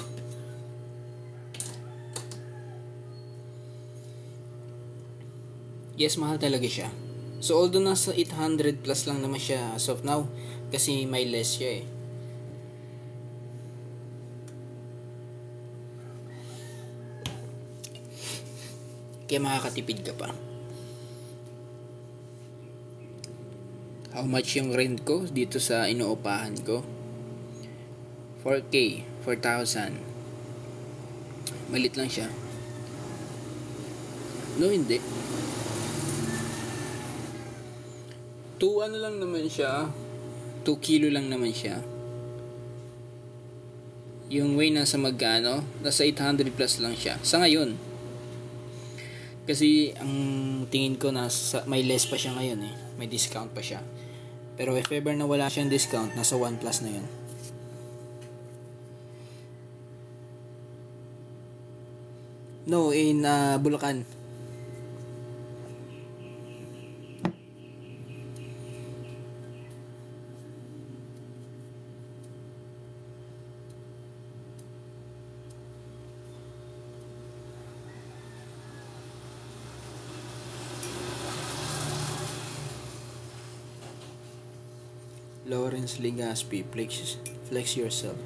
Yes, mahal talaga siya. So, although nasa 800 plus lang naman siya as of now, kasi may less siya eh. Kaya makakatipid ka pa. How much yung rent ko dito sa inuupahan ko? 4K, 4,000. Malit lang siya. No, hindi. 2 ano lang naman siya. 2 kilo lang naman siya. Yung whey nasa magkano? Nasa 800 plus lang siya. Sa ngayon. Kasi ang tingin ko may less pa siya ngayon eh. May discount pa siya. Pero if ever na wala siyang discount, nasa 1 plus na yun. No, in Bulacan. Lawrence Legaspi, flex yourself.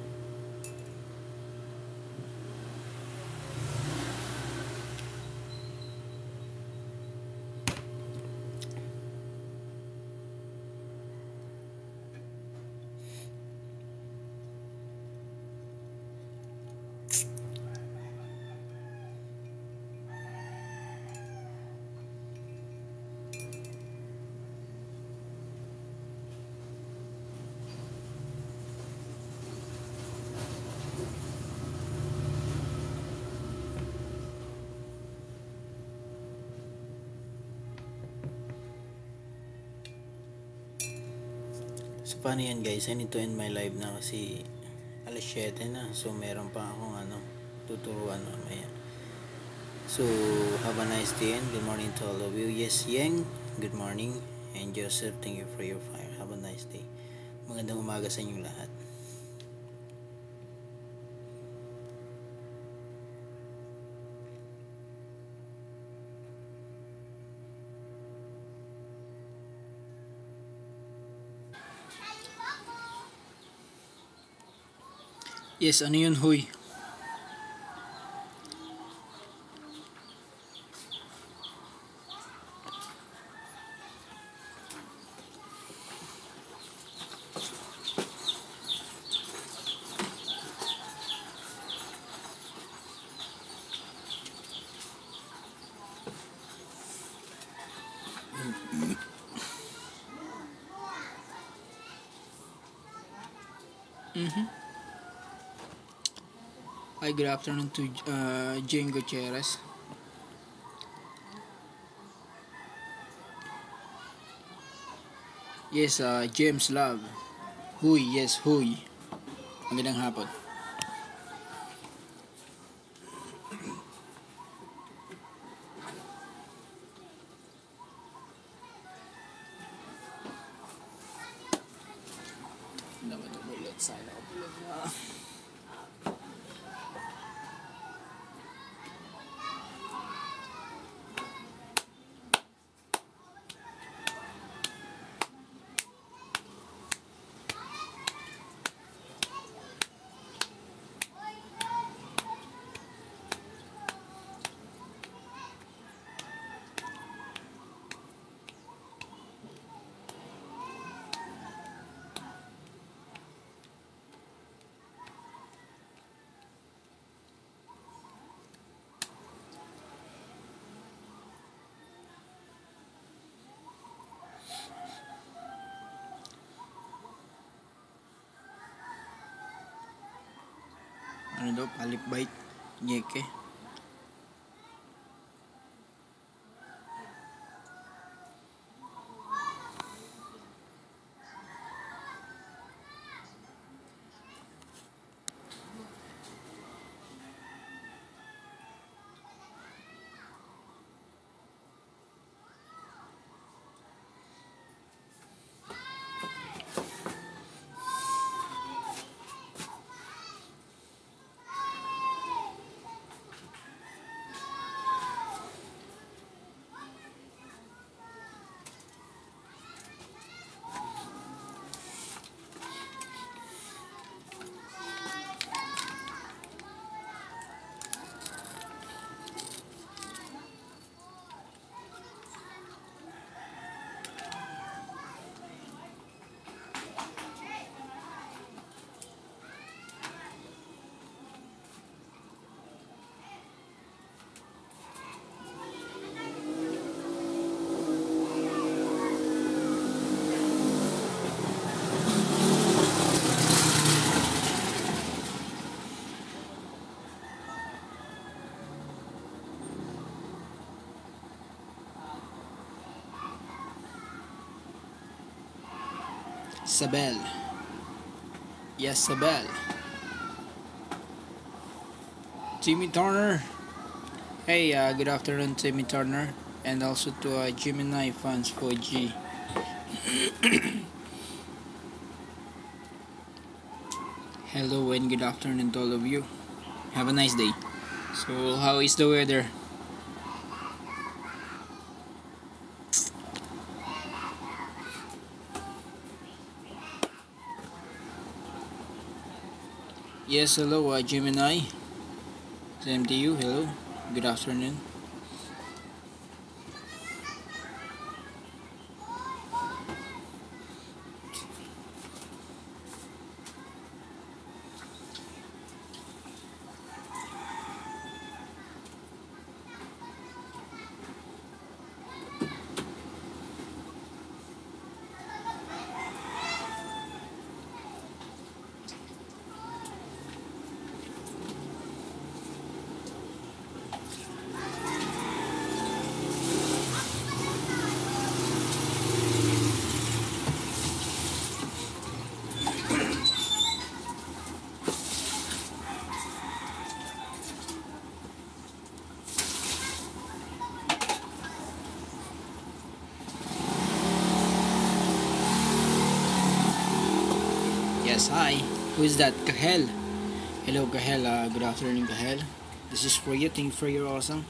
So paano yan guys, I need to end my live na kasi alas 7 na. So meron pa akong tuturuan mamaya. So have a nice day and good morning to all of you. Yes, Yang, good morning. And Joseph, thank you for your fire. Have a nice day. Magandang umaga sa inyong lahat. Yes, ano yun, huy? Hi, good afternoon to Jane Gutierrez. Yes, James Love. Huy, yes, huy. Magandang hapon. Dapat umulit sana upload na. Ano daw, palip bite, nyeke. Sabel. Yes, Sabel. Timmy Turner. Hey, good afternoon, Timmy Turner. And also to Gemini fans for G. Hello and good afternoon to all of you. Have a nice day. So, how is the weather? Yes, hello, Gemini. Same to you. Hello. Good afternoon. Yes, hi. Who is that? Kahel. Hello, Kahel. Good afternoon, Kahel. This is for you. Thank you for your awesome.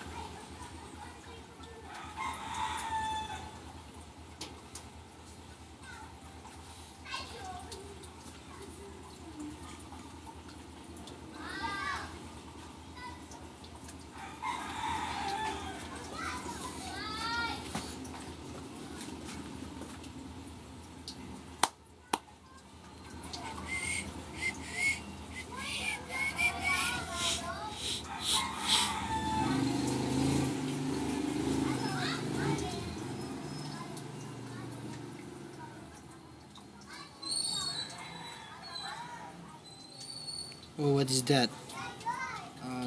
Oh, what is that?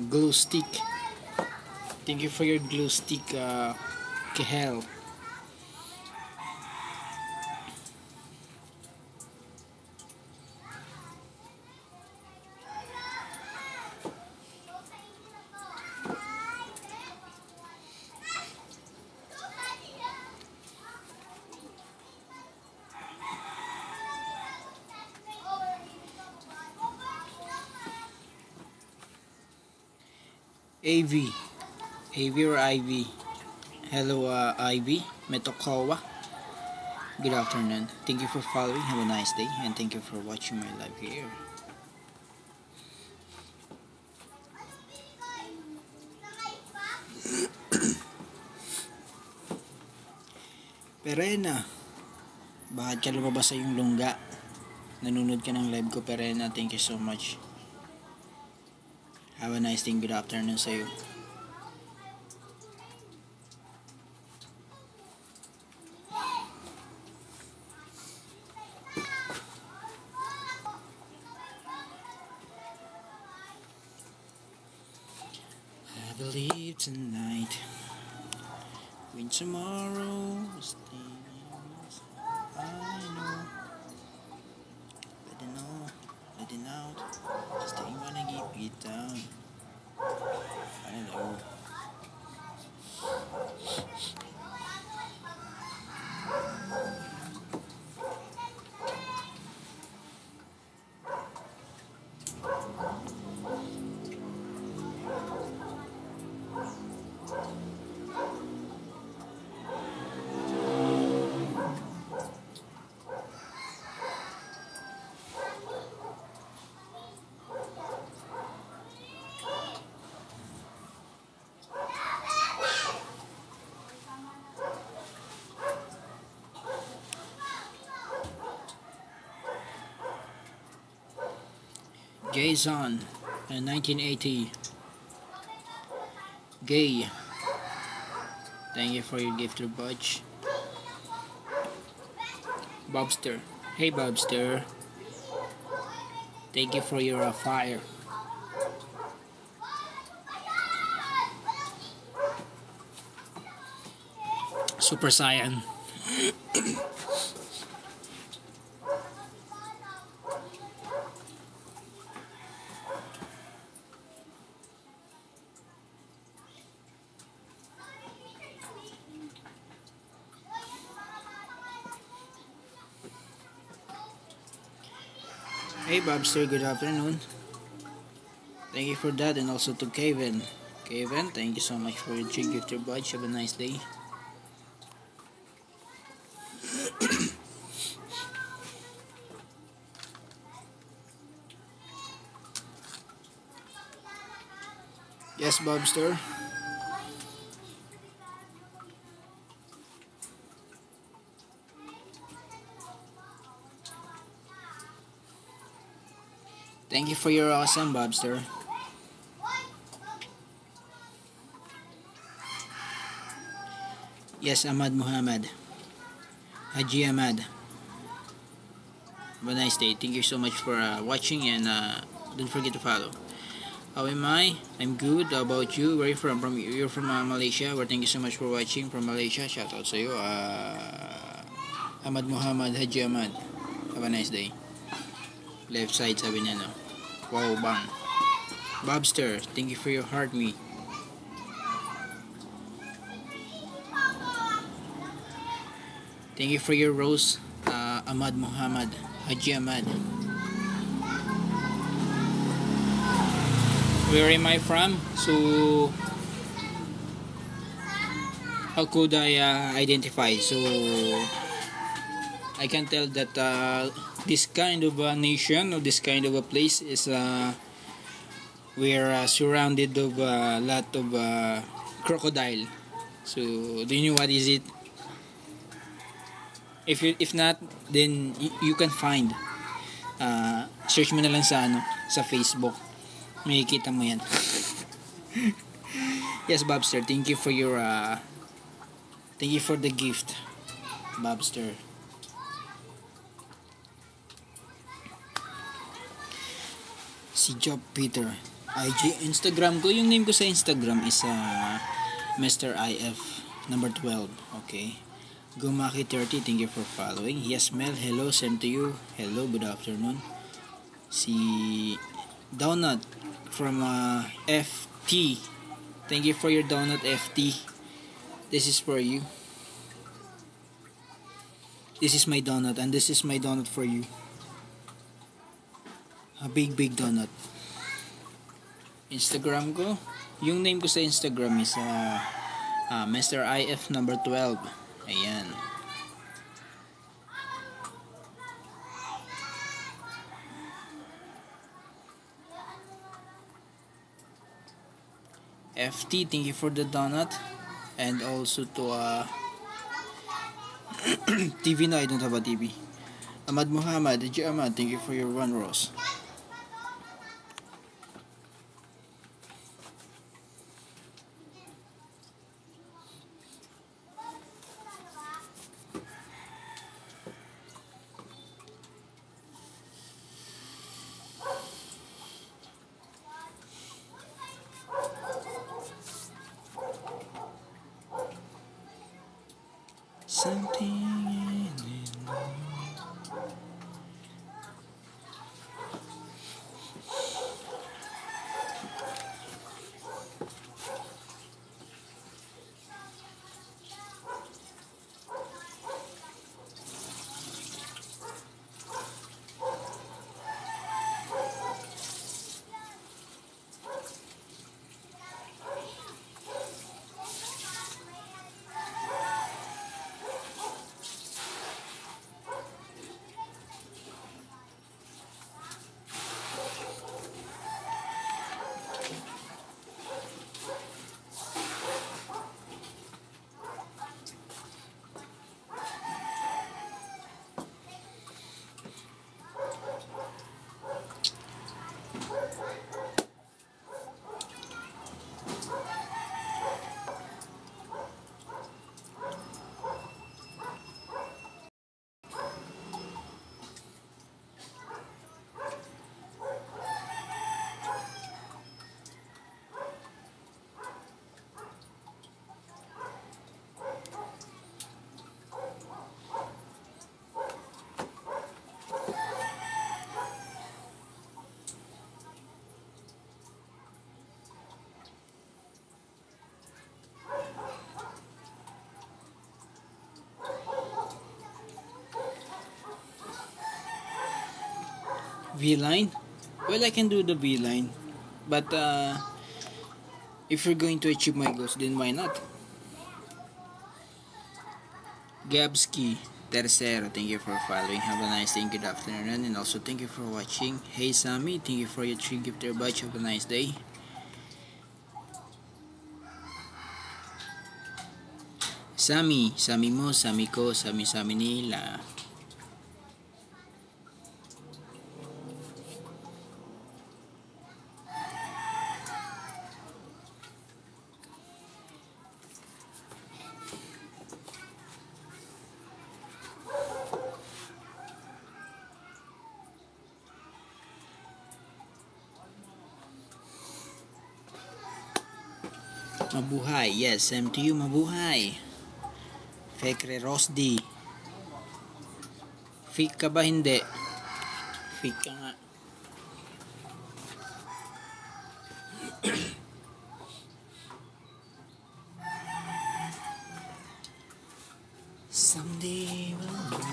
Glue stick. Thank you for your glue stick, Kahel. AV. AV or IV? Hello, IV. Metokawa. Good afternoon. Thank you for following. Have a nice day. And thank you for watching my live here. Perena. Bakit ka lumabas sa yung lungga? Nanonood ka ng live ko, Perena. Thank you so much. Have a nice day. Good afternoon sa'yo. I believe tonight when tomorrow is things I know. Letting out, staying wanna keep it down. I know. Jason, 1980. Gay. Thank you for your gift to Budge. Bobster. Hey Bobster. Thank you for your fire. Super Saiyan. Hey Bobster, good afternoon. Thank you for that, and also to Kevin. Kevin, thank you so much for your gift to Budge. Have a nice day. Yes, Bobster. Thank you for your awesome, Bobster. Yes, Ahmad Muhammad. Haji Ahmad. Have a nice day. Thank you so much for watching, and don't forget to follow. How am I? I'm good. How about you? Where are you from? You're from Malaysia. Well, thank you so much for watching from Malaysia. Shout out sa iyo. Ahmad Muhammad, Haji Ahmad. Have a nice day. Left side, sabi niya, no? Wow, bang. Bobster, thank you for your heart, me. Thank you for your rose, Ahmad Muhammad, Haji Ahmad. Where am I from? So how could I identify? So I can tell that this kind of a nation or this kind of a place is we're surrounded of a lot of crocodile. So do you know what is it? If not, then you can find. Search mo na lang sa sa Facebook. Makikita mo yan. Yes, Bobster. Thank you for your thank you for the gift, Bobster. Si Job Peter. IG, Instagram ko. Yung name ko sa Instagram is Mr. IF number 12. Okay. Gumaki 30, thank you for following. Yes, Mel, hello, same to you. Hello, good afternoon. Si Donut from FT. Thank you for your donut, FT. This is for you. This is my donut, and this is my donut for you. A big donut. Instagram ko. Yung name ko sa Instagram is Mr. IF number 12. Ayan. FT, thank you for the donut. And also to TV, no, I don't have a TV. Ahmad Muhammad, Ahmad, thank you for your 1 rose. Something in it. V-line? Well, I can do the V-line. But if you're going to achieve my goals, then why not? Gabski Tercero, thank you for following. Have a nice day, good afternoon, and also thank you for watching. Hey Sammy, thank you for your 3 gifter batch. Have a nice day. Sammy, Sammy mo, Sammy ko, Sammy nila. Mabuhay, yes, same to you, mabuhay. Fekre Rosdi. Fake ka ba? Hindi. Fake ka nga. Someday we'll know.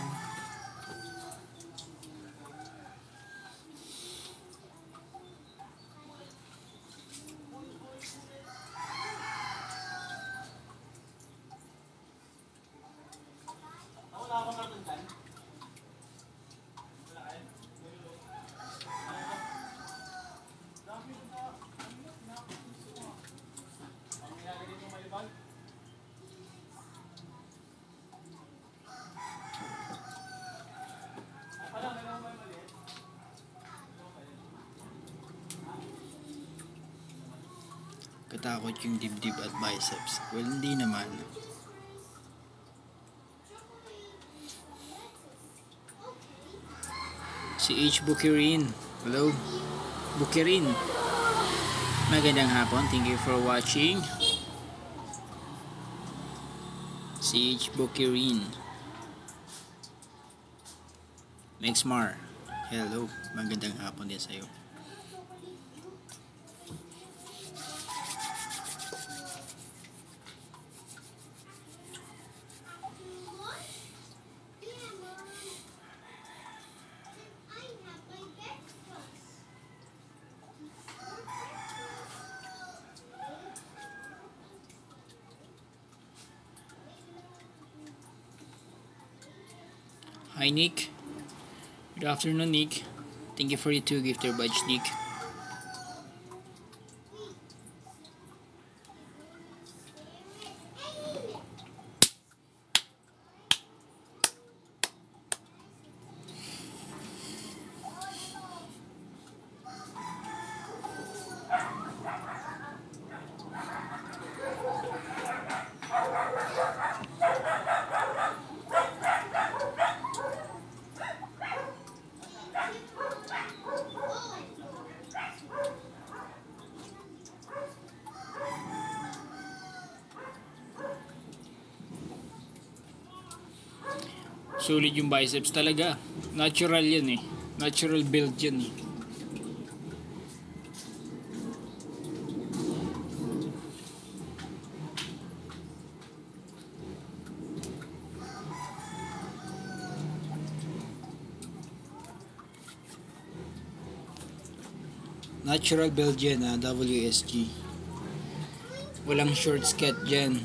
katakot yung dibdib at biceps. Well, hindi naman. Si H. Bukirin. Hello, Bukirin. Magandang hapon. Thank you for watching. Si H. Bukirin. Mexmar. Hello. Magandang hapon din sa'yo. Hi Nick. Good afternoon Nick. Thank you for your 2 gifter badge Nick. Solid yung biceps talaga. Natural yan eh. Natural build yan eh. Natural build yan ha, WSG. Walang short skirt dyan.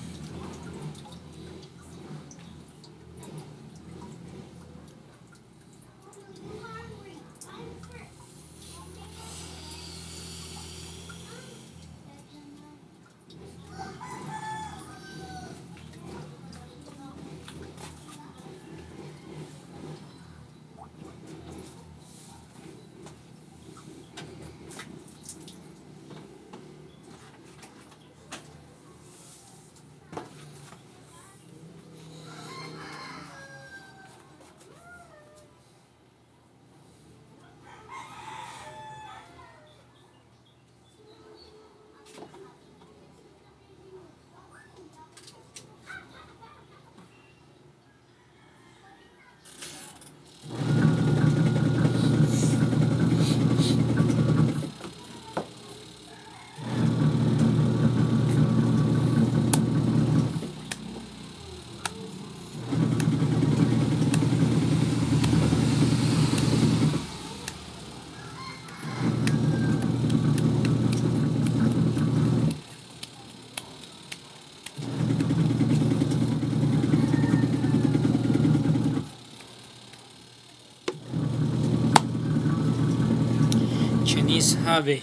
Chinese Habe.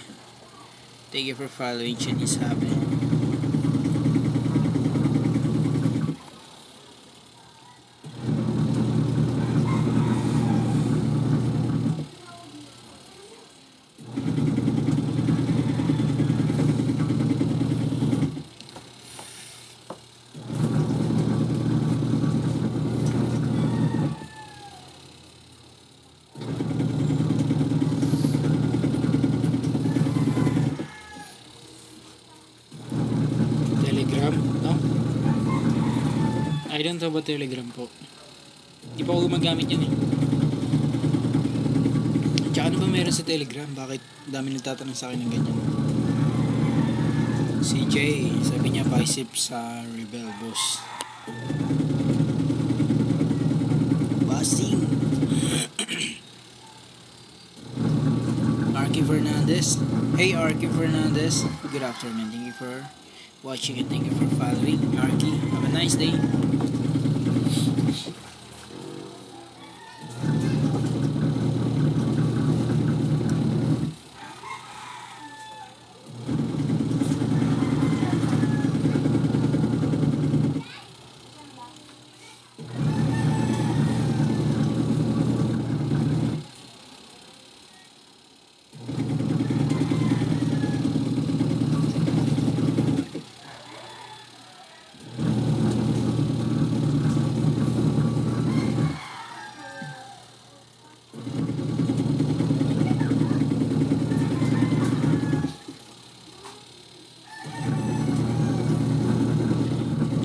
Thank you for following Chinese Habe. I don't have a Telegram po. Hindi pa ako gumagamit yan eh. Tsaka ano ba meron sa Telegram? Bakit dami nagtatanong sa akin ng ganyan? CJ, sabi niya biceps sa Rebel Boss. Bossing. Arky Fernandez. Hey Arky Fernandez. Good afternoon. Thank you for watching and thank you for following. Arky, have a nice day.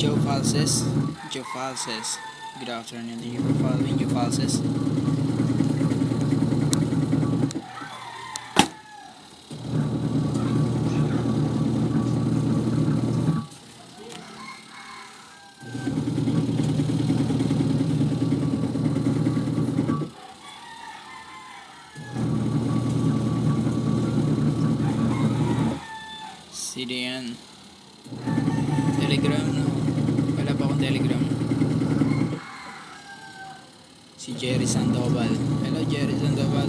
Joe Falses. Joe Falses. Good afternoon. Thank you for following Joe Falses. CDN. Telegram, no? Wala pa akong Telegram. Si Jerry Sandoval. Hello, Jerry Sandoval.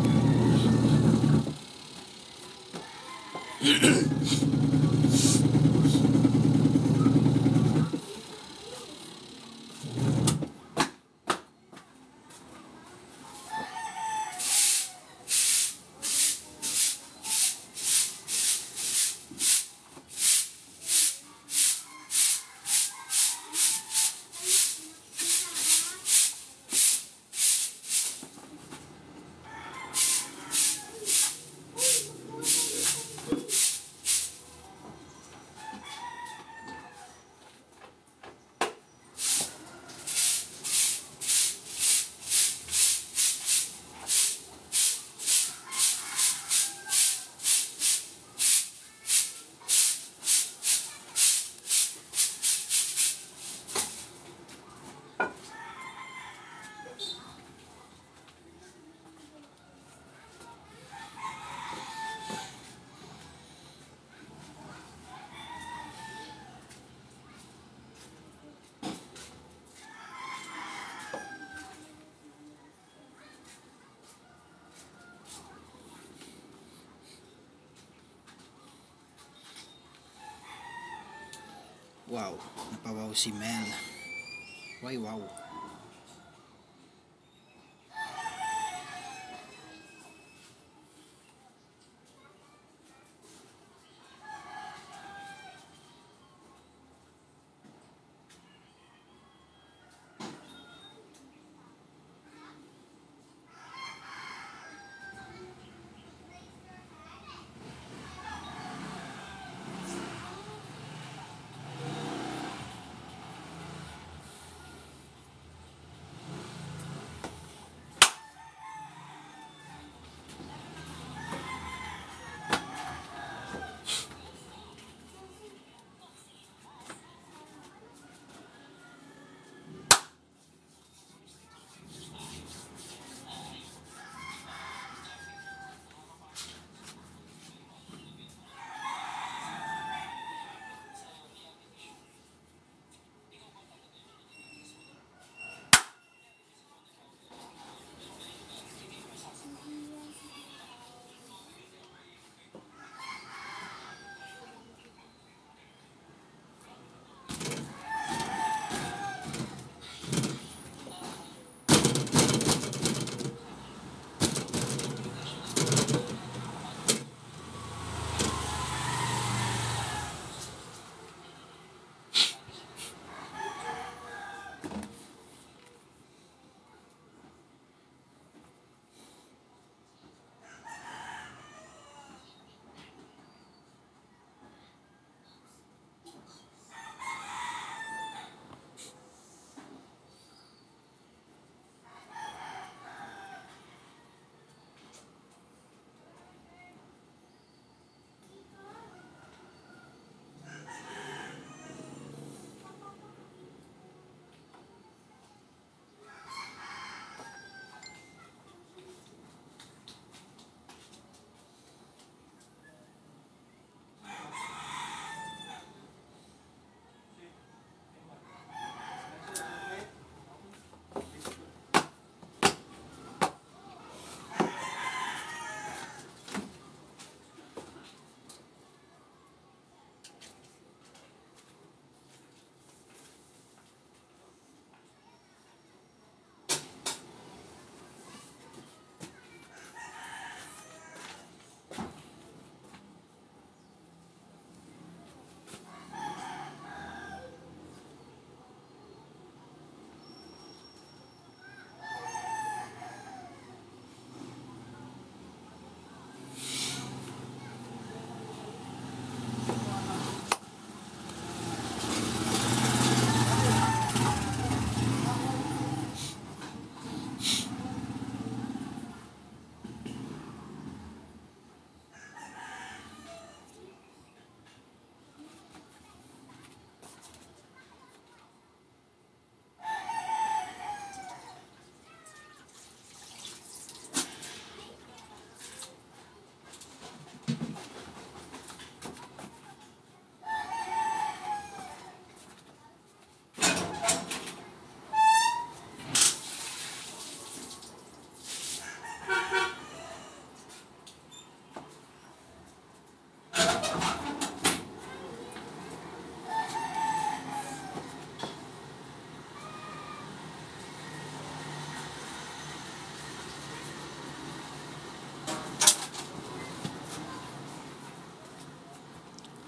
Wow, napawaw si Mel. Why wow?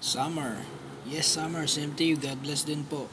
Summer. Yes, Summer. Same to you. God bless din po.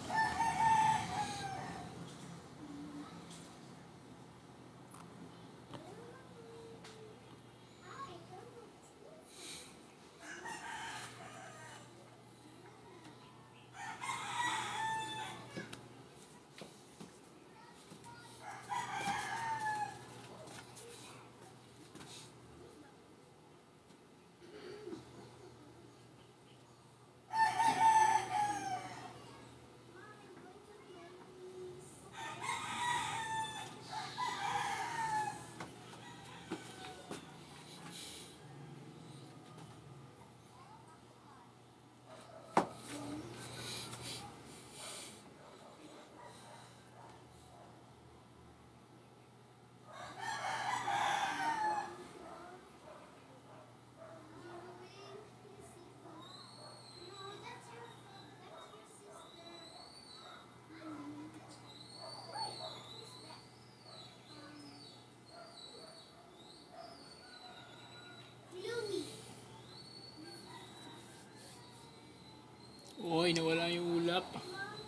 Oy, nawala yung ulap.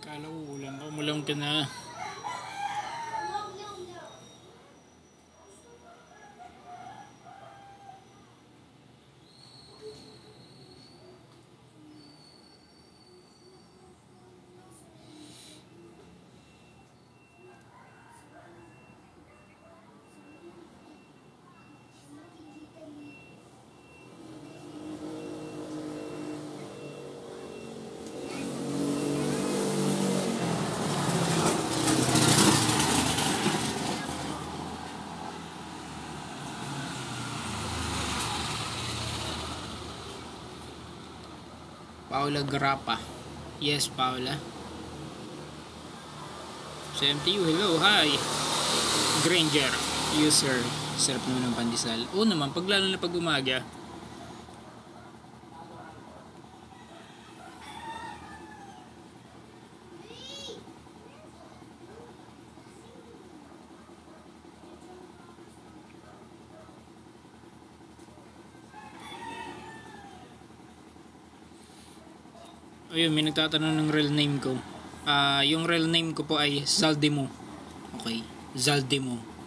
Kala ko ulam ka. Umulam ka na. Paula Grapa. Yes, Paula. Same to you. Hello, hi. Granger. User. Sarap naman ng pandesal. Oo naman, pag lalo na pag umaga. Ayun, may nagtatanong ng real name ko. Yung real name ko po ay Zaldemo. Okay, Zaldemo.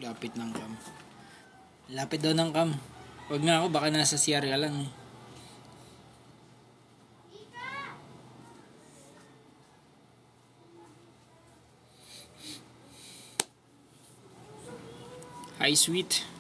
Lapit ng cam. Lapit daw ng cam. Huwag nga ako, baka nasa CR ka lang eh. Hi, sweet.